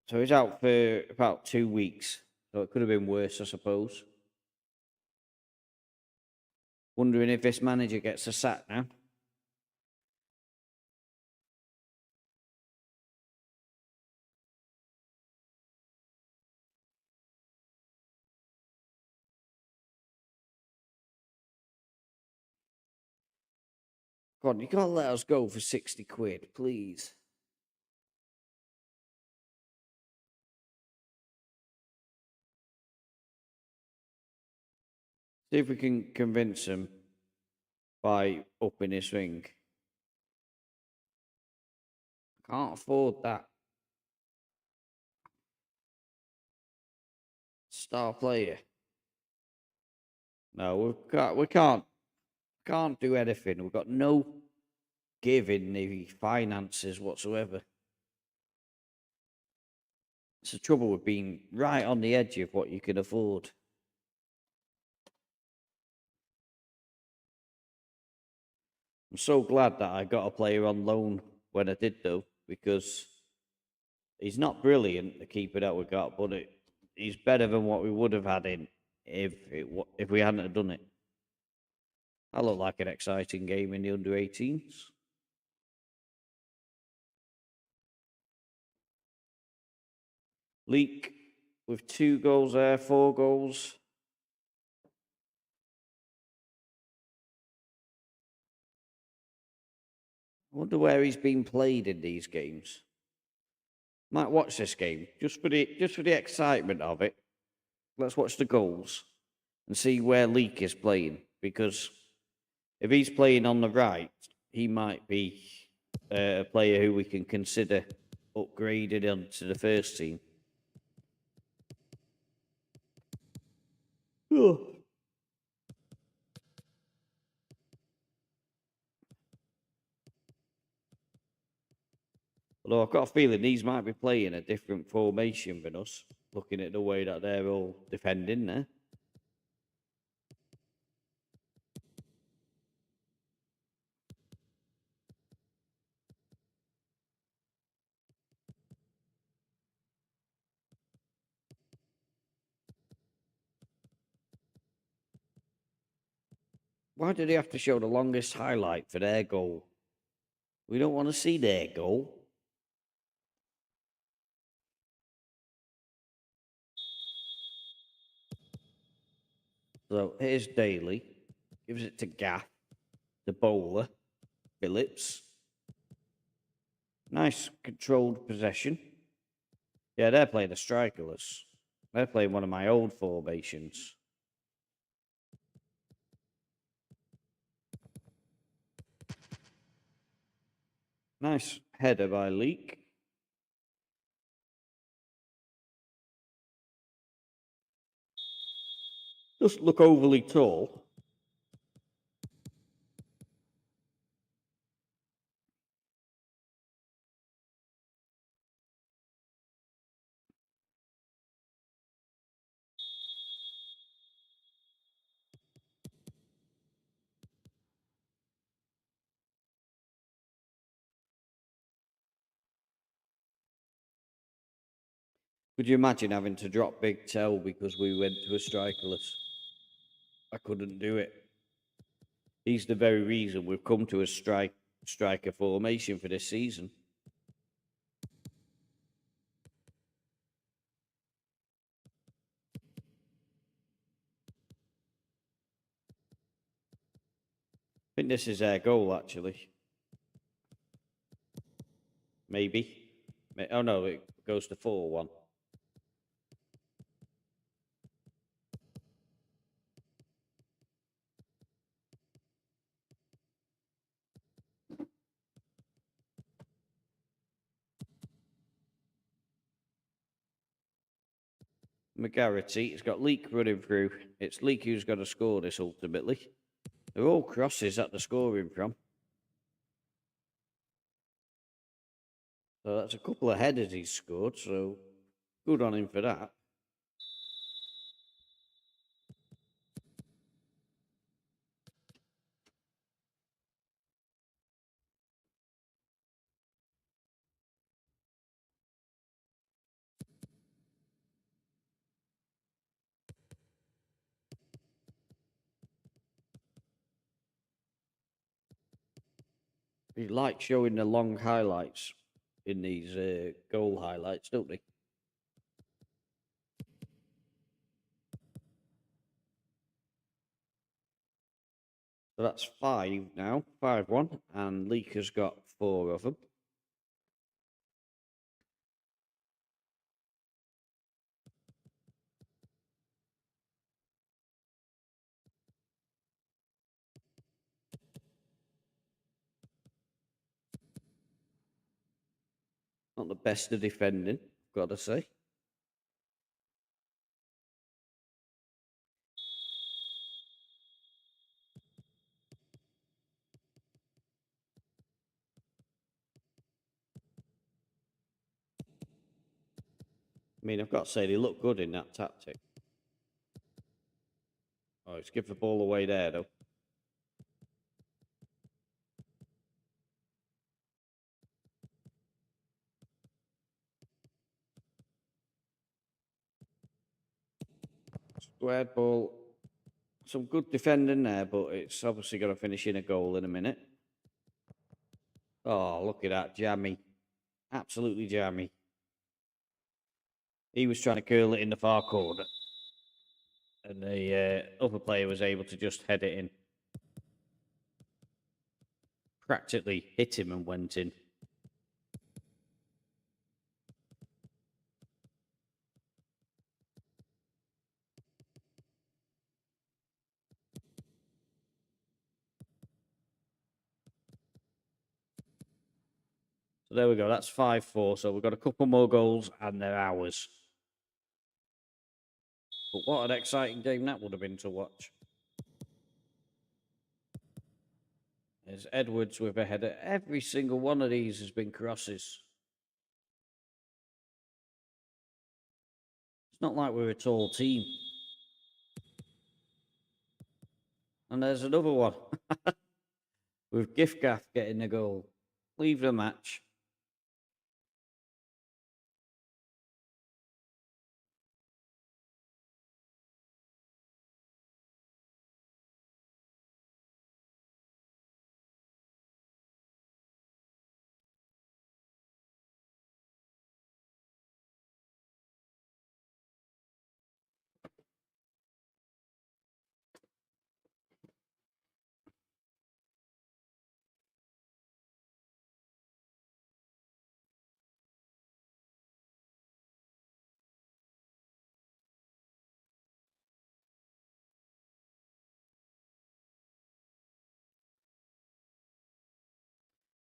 So he's out for about 2 weeks. So it could have been worse, I suppose. Wondering if this manager gets a sack now. God, you can't let us go for 60 quid, please. See if we can convince him by upping his ring. Can't afford that. Star player. No, we can't do anything. We've got no give in the finances whatsoever. It's the trouble with being right on the edge of what you can afford. I'm so glad that I got a player on loan when I did, though, because he's not brilliant, the keeper that we got, but he's better than what we would have had in if we hadn't have done it. That looked like an exciting game in the under 18s. Leek with 2 goals there, 4 goals. I wonder where he's been played in these games. Might watch this game just for the excitement of it. Let's watch the goals and see where Leek is playing, because if he's playing on the right, he might be a player who we can consider upgraded onto the first team. Oh. Although I've got a feeling these might be playing a different formation than us, looking at the way that they're all defending there. Why do they have to show the longest highlight for their goal? We don't want to see their goal. So here's Daly. Gives it to Gaff. The bowler. Phillips. Nice controlled possession. Yeah, they're playing the strikerless. They're playing one of my old formations. Nice header by Leek. Doesn't look overly tall. Could you imagine having to drop Big Tell because we went to a strikerless? I couldn't do it. He's the very reason we've come to a striker formation for this season. I think this is their goal, actually. Maybe. Oh, no, it goes to 4-1. McGarity, it's got Leek running through. It's Leek who's got to score this ultimately. They're all crosses that they're scoring from. So that's a couple of headers he's scored, so good on him for that. They like showing the long highlights in these goal highlights, don't they? So that's 5 now, 5-1, and Leek has got 4 of them. Not the best of defending, got to say. I mean, I've got to say, they look good in that tactic. Oh, he's give the ball away there, though. Squared ball. Some good defending there, but it's obviously going to finish in a goal in a minute. Oh, look at that. Jammy. Absolutely jammy. He was trying to curl it in the far corner. And the other player was able to just head it in. Practically hit him and went in. So there we go. That's 5-4. So we've got a couple more goals and they're ours. But what an exciting game that would have been to watch. There's Edwards with a header. Every single one of these has been crosses. It's not like we're a tall team. And there's another one. With Giftgaff getting the goal. Leave the match.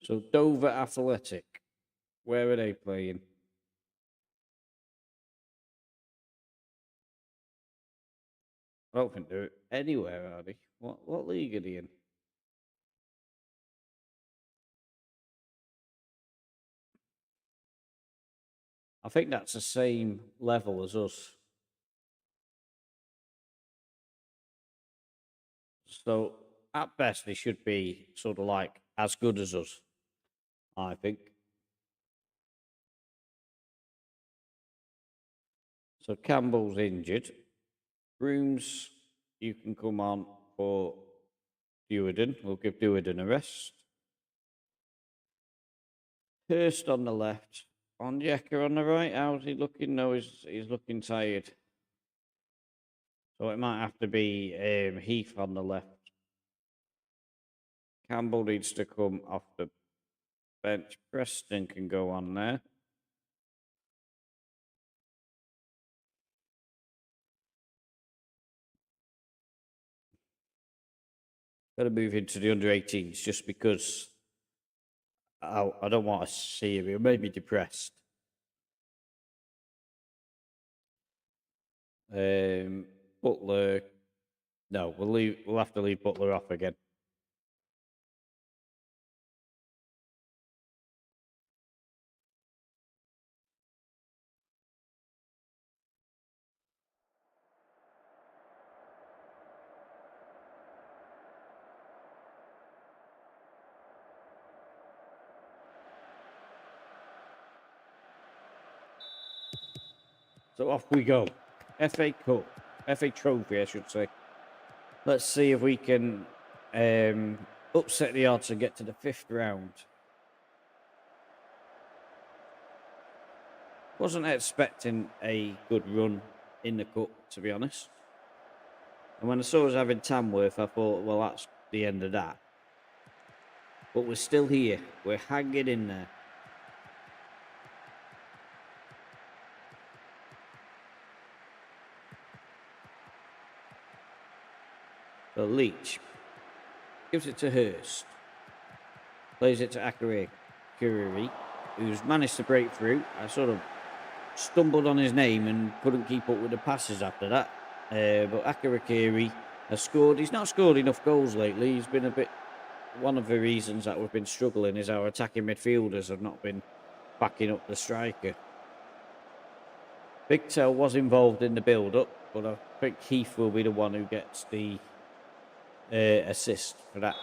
So Dover Athletic. Where are they playing? I don't think they're anywhere, are they? What league are they in? I think that's the same level as us. So at best, they should be sort of like as good as us, I think. So Campbell's injured. Brooms, you can come on for Dewarden. We'll give Dewarden a rest. Hurst on the left. Onjeka on the right. How's he looking? No, he's looking tired. So it might have to be Heath on the left. Campbell needs to come off the bench. Preston can go on there. Got to move into the under 18s just because I don't want to see him. It made me depressed. Butler. No, we'll have to leave Butler off again. So off we go. FA Cup. FA Trophy, I should say. Let's see if we can upset the odds and get to the 5th round. Wasn't expecting a good run in the cup, to be honest. And when I saw us having Tamworth, I thought, well, that's the end of that. But we're still here. We're hanging in there. So Leach gives it to Hurst. Plays it to Akiri. who's managed to break through. I sort of stumbled on his name and couldn't keep up with the passes after that. But Akarakiri has scored. He's not scored enough goals lately. He's been a bit... One of the reasons that we've been struggling is our attacking midfielders have not been backing up the striker. Big Tell was involved in the build-up, but I think Heath will be the one who gets the assist for that.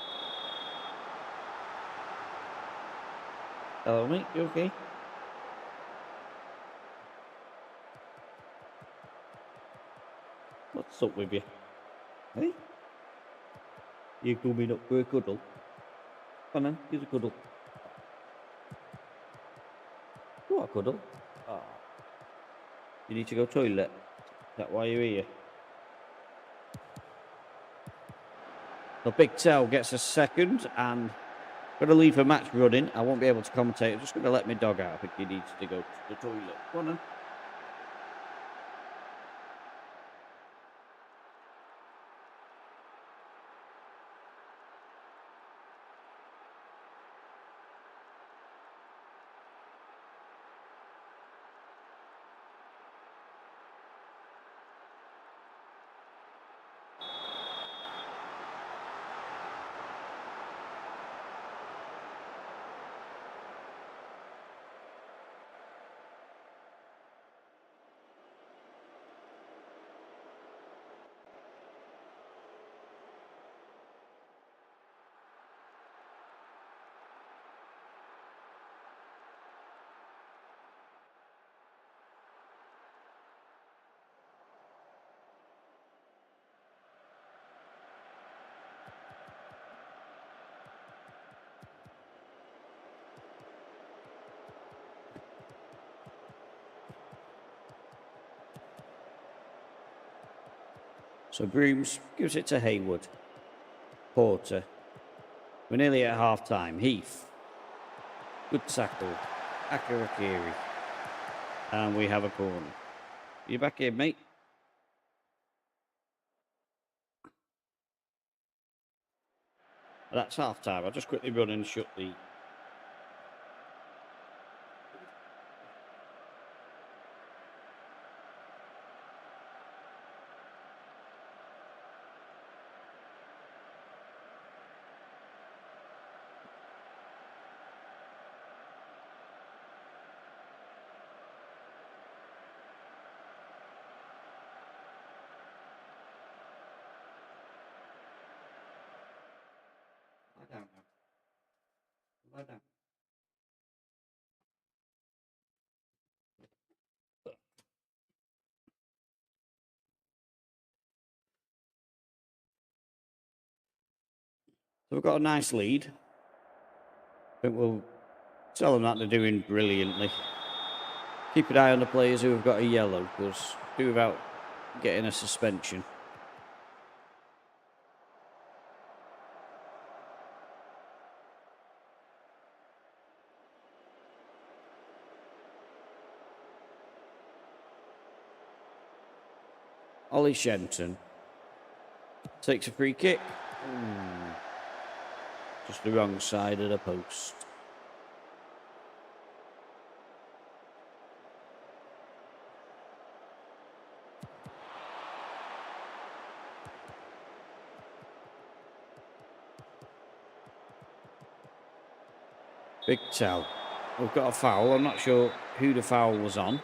Hello, mate. You okay? What's up with you? Hey? You coming up for a cuddle? Come on, here's a cuddle. You want a cuddle? Oh. You need to go toilet. Is that why you're here? So Big Tell gets a second, and going to leave the match running. I won't be able to commentate. I'm just going to let my dog out. I think he needs to go to the toilet. Go on then. So Brooms gives it to Haywood. Porter. We're nearly at half-time. Heath. Good tackle. Akarakiri. And we have a corner. You back in, mate? That's half-time. I'll just quickly run and shut the... Lie down now. Lie down. So we've got a nice lead. I think we'll tell them that they're doing brilliantly. Keep an eye on the players who have got a yellow, because do without getting a suspension. Ollie Shenton takes a free kick. Just the wrong side of the post. Big Tell. We've got a foul. I'm not sure who the foul was on.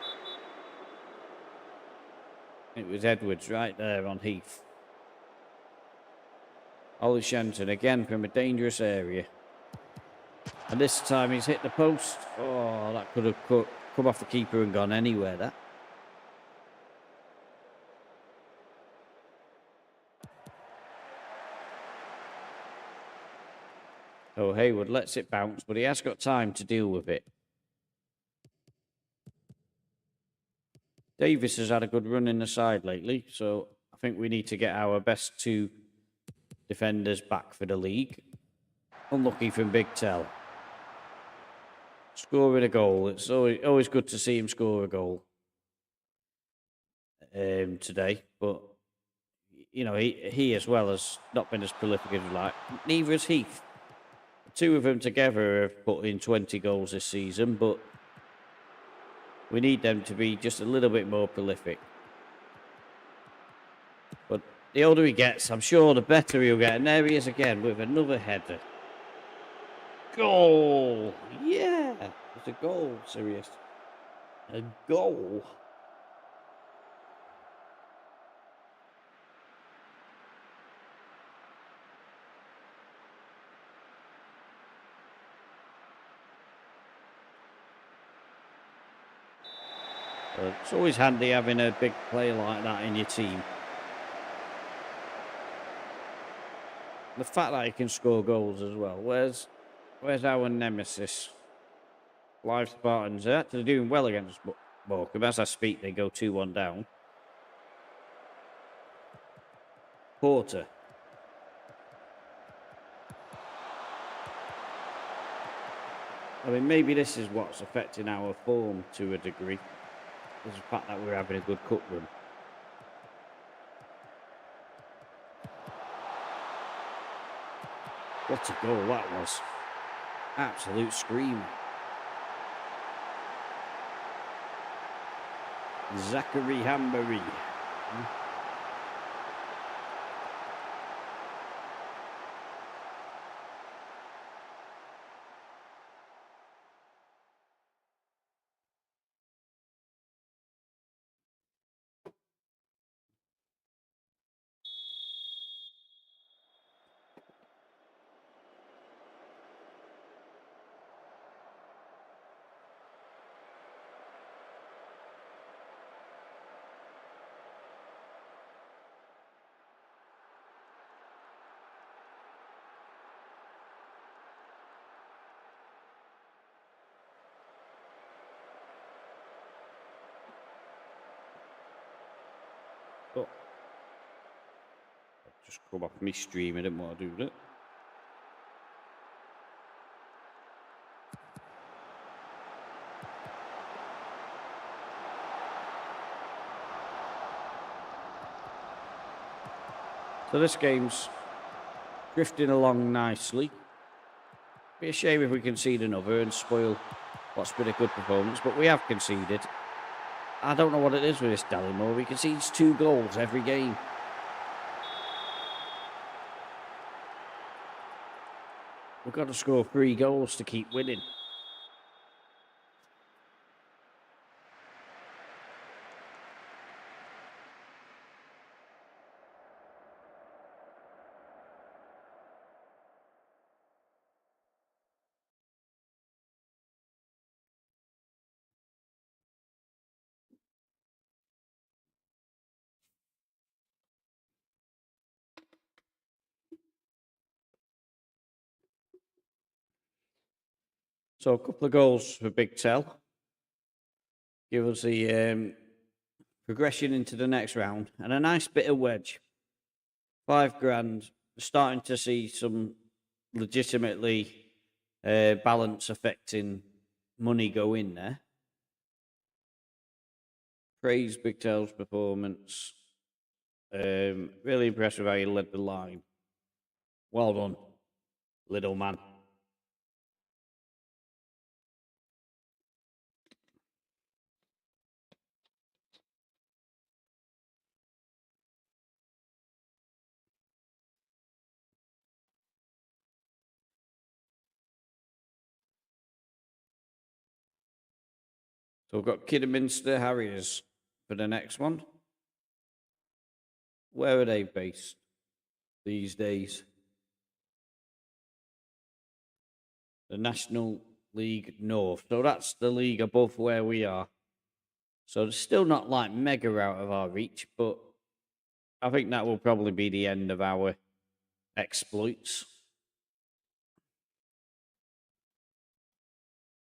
It was Edwards right there on Heath. Ollie Shenton again from a dangerous area. And this time he's hit the post. Oh, that could have come off the keeper and gone anywhere, that. Oh, Haywood lets it bounce, but he has got time to deal with it. Davis has had a good run in the side lately, so I think we need to get our best two defenders back for the league. Unlucky from Big Tell. Scoring a goal. It's always good to see him score a goal today, but you know, he as well has not been as prolific as we like. Neither has Heath. two of them together have put in 20 goals this season, but we need them to be just a little bit more prolific. But the older he gets, I'm sure the better he'll get. And there he is again with another header. Goal! Yeah! It's a goal, serious. A goal. It's always handy having a big player like that in your team. The fact that he can score goals as well. Where's our nemesis? Live Spartans are actually doing well against Morecambe. As I speak, they go 2-1 down. Porter. I mean, maybe this is what's affecting our form to a degree. Is the fact that we're having a good cup run. What a goal that was. Absolute screamer. Zachary Hambury. Oh. Just come off me stream. I didn't want to do that. So this game's drifting along nicely. Be a shame if we concede another and spoil what's been a good performance, but we have conceded. I don't know what it is with this Dallimore. He concedes 2 goals every game. We've got to score 3 goals to keep winning. So a couple of goals for Big Tell. Give us the progression into the next round. And a nice bit of wedge. £5,000. Starting to see some legitimately balance affecting money go in there. Praise Big Tell's performance. Really impressed with how he led the line. Well done, little man. So we've got Kidderminster Harriers for the next one. Where are they based these days? The National League North. So that's the league above where we are. So it's still not like mega out of our reach, but I think that will probably be the end of our exploits.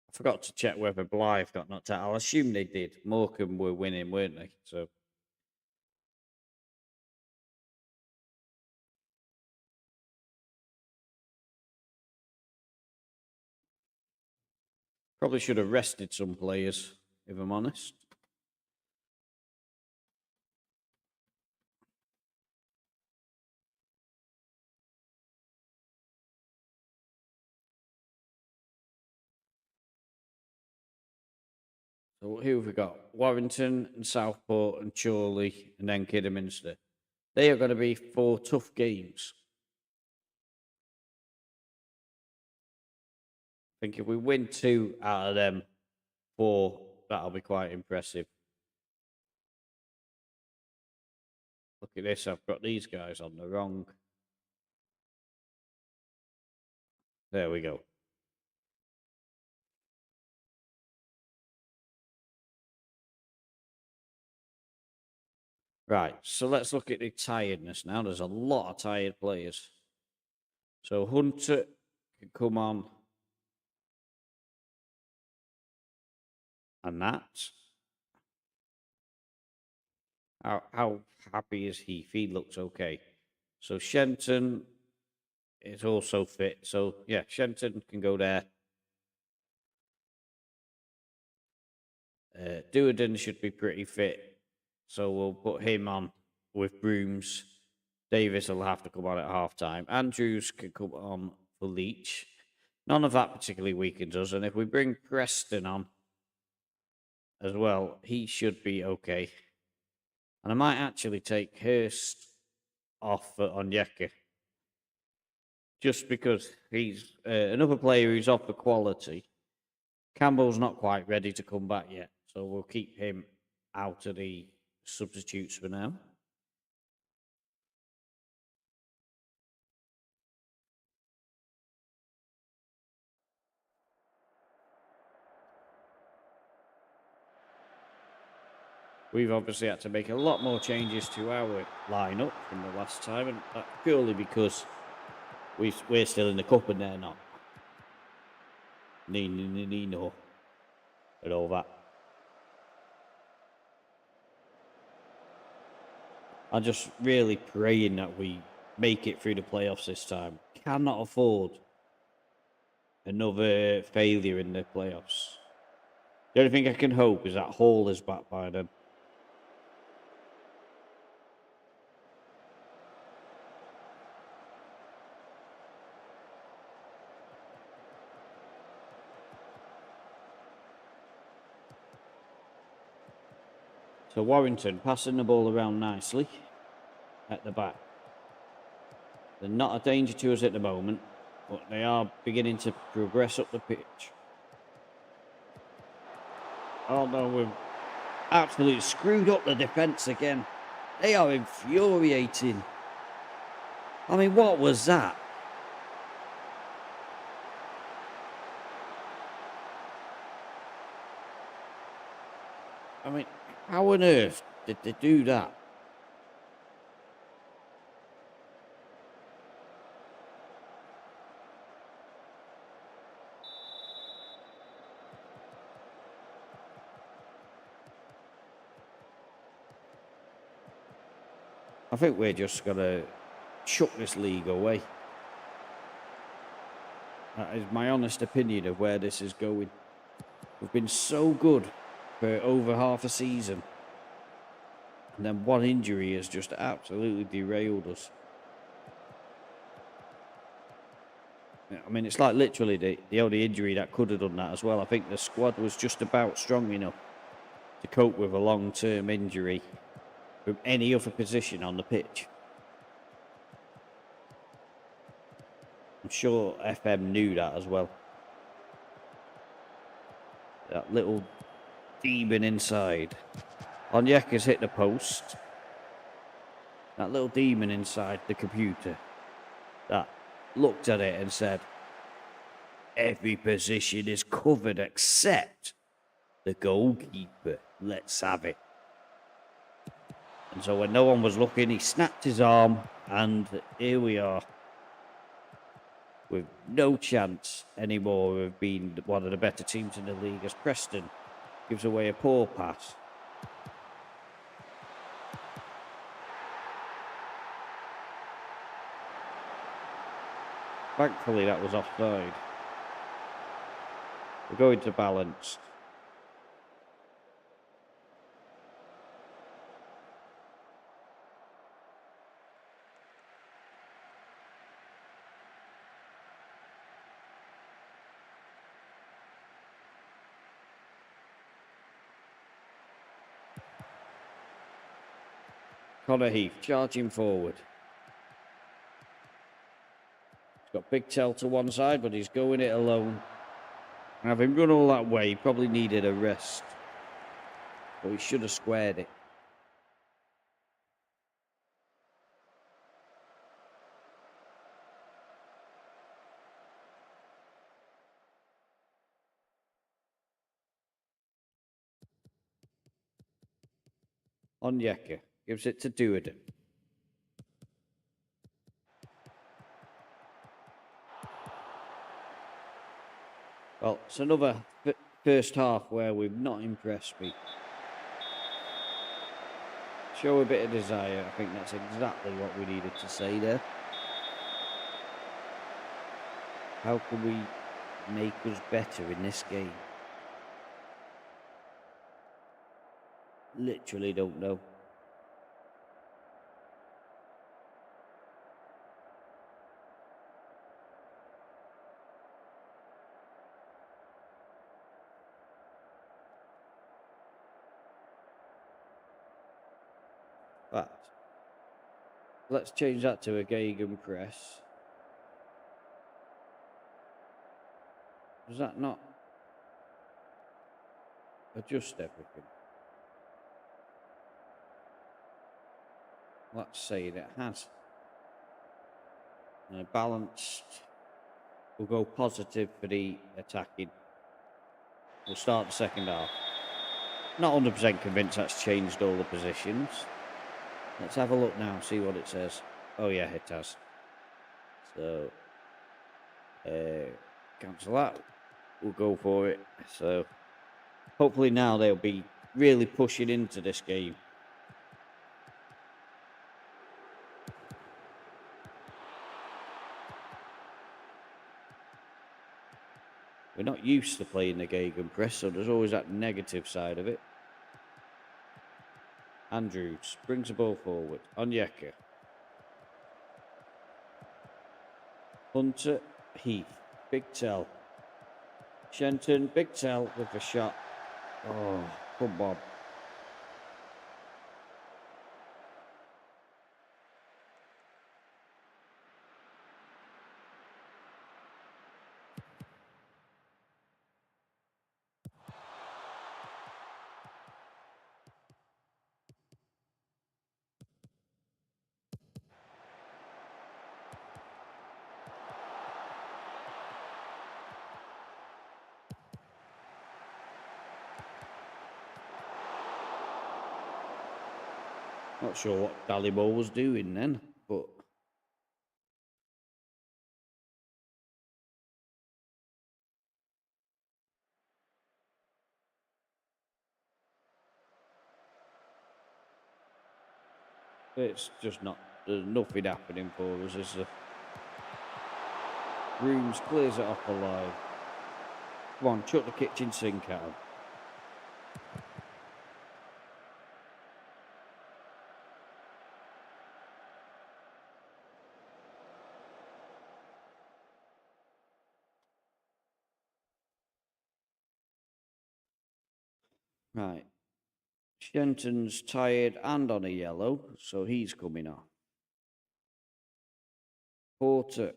I forgot to check whether Blythe got knocked out. I'll assume they did. Morecambe were winning, weren't they? So probably should have rested some players, if I'm honest. So who have we got? Warrington and Southport and Chorley and then Kidderminster. They are going to be 4 tough games. I think if we win 2 out of them 4, that'll be quite impressive. Look at this, I've got these guys on the wrong. There we go. Right, so let's look at the tiredness now. There's a lot of tired players. So Hunter can come on. And that. How happy is he? If he looks okay. So Shenton is also fit. So yeah, Shenton can go there. Duerden should be pretty fit. So we'll put him on with Brooms. Davis will have to come on at half time. Andrews can come on for Leach. None of that particularly weakens us. And if we bring Preston on as well, he should be okay. And I might actually take Hurst off for Onyeka. Just because he's another player who's off the quality. Campbell's not quite ready to come back yet. So we'll keep him out of the substitutes for now. We've obviously had to make a lot more changes to our lineup from the last time, and that's purely because we're still in the cup and they're not. No, and all that. I'm just really praying that we make it through the playoffs this time. Cannot afford another failure in the playoffs. The only thing I can hope is that Hall is back by then. So Warrington passing the ball around nicely at the back. They're not a danger to us at the moment, but they are beginning to progress up the pitch. Oh no, we've absolutely screwed up the defence again. They are infuriating. I mean, what was that? I mean, how on earth did they do that? I think we're just going to chuck this league away. That is my honest opinion of where this is going. We've been so good for over half a season. And then one injury has just absolutely derailed us. I mean, it's like literally the only injury that could have done that as well. I think the squad was just about strong enough to cope with a long-term injury from any other position on the pitch. I'm sure FM knew that as well. That little demon inside. Onyeka's hit the post. That little demon inside the computer that looked at it and said, every position is covered except the goalkeeper. Let's have it. And so when no one was looking, he snapped his arm, and here we are. With no chance anymore of being one of the better teams in the league, as Preston gives away a poor pass. Thankfully, that was offside. We're going to balance. Connor Heath charging forward. He's got Big Tell to one side, but he's going it alone. And having run all that way, he probably needed a rest. But he should have squared it. Onyeka gives it to Duerden. Well, it's another first half where we've not impressed me. Show a bit of desire. I think that's exactly what we needed to say there. How can we make us better in this game? Literally don't know. But let's change that to a Gagan press. Does that not adjust everything? Let's say it has. Balanced. We'll go positive for the attacking. We'll start the second half. Not 100% convinced that's changed all the positions. Let's have a look now, see what it says. Oh yeah, it has. So, cancel that. We'll go for it. So, hopefully now they'll be really pushing into this game. We're not used to playing the Gagan press, so there's always that negative side of it. Andrews brings the ball forward. Onyeka. Hunter, Heath, Big Tell. Shenton, Big Tell with a shot. Oh, come on. Not sure what Dalibor was doing then, but it's just not, there's nothing happening for us. As the Rooms clears it off the line. Come on, chuck the kitchen sink at him. Right. Shenton's tired and on a yellow, so he's coming on. Porter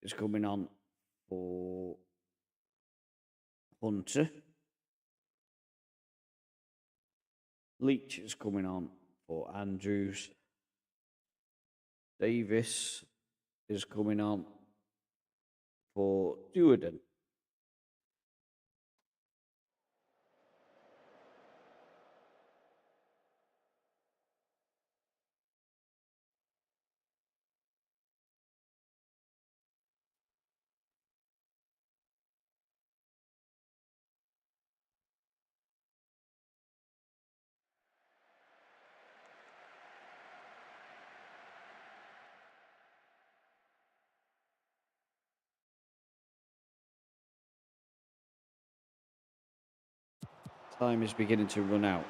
is coming on for Hunter. Leach is coming on for Andrews. Davis is coming on for Duerden. Time is beginning to run out.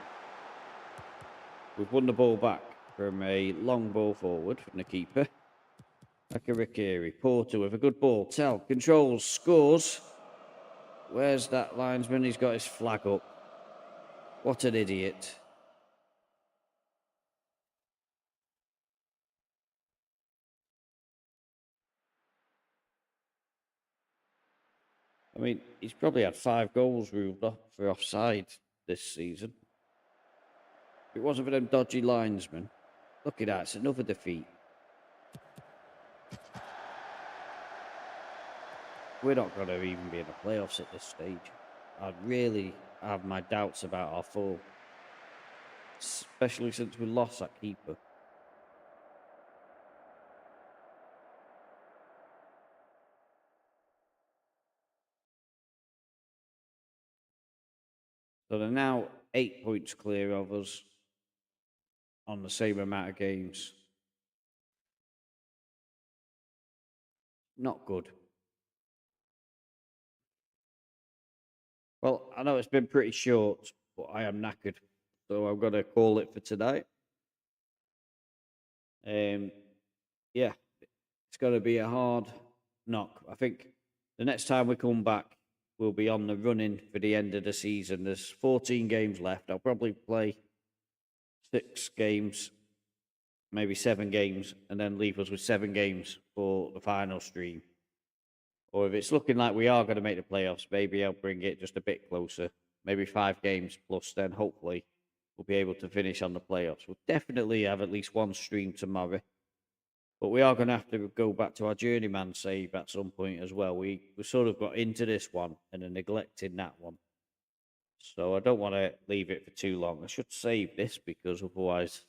We've won the ball back from a long ball forward from the keeper. Akarikiri. Porter with a good ball. Tell controls, scores. Where's that linesman? He's got his flag up. What an idiot. I mean, he's probably had 5 goals ruled off for offside this season. If it wasn't for them dodgy linesmen, look at that, it's another defeat. We're not going to even be in the playoffs at this stage. I really have my doubts about our form, especially since we lost that keeper. So they're now 8 points clear of us on the same amount of games. Not good. Well, I know it's been pretty short, but I am knackered. So I'm going to call it for tonight. Yeah, it's going to be a hard knock. I think the next time we come back, we'll be on the running for the end of the season. There's 14 games left. I'll probably play 6 games, maybe 7 games, and then leave us with 7 games for the final stream. Or if it's looking like we are going to make the playoffs, maybe I'll bring it just a bit closer. Maybe 5 games plus, then hopefully we'll be able to finish on the playoffs. We'll definitely have at least 1 stream tomorrow. But we are going to have to go back to our journeyman save at some point as well. We sort of got into this one and are neglecting that one. So I don't want to leave it for too long. I should save this because otherwise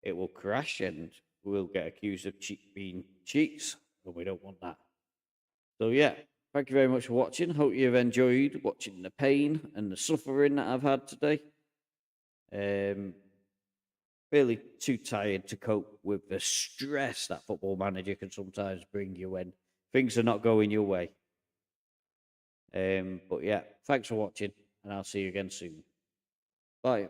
it will crash and we'll get accused of being cheats. And we don't want that. So yeah, thank you very much for watching. Hope you've enjoyed watching the pain and the suffering that I've had today. Really too tired to cope with the stress that Football Manager can sometimes bring you when things are not going your way. But yeah, thanks for watching, and I'll see you again soon. Bye.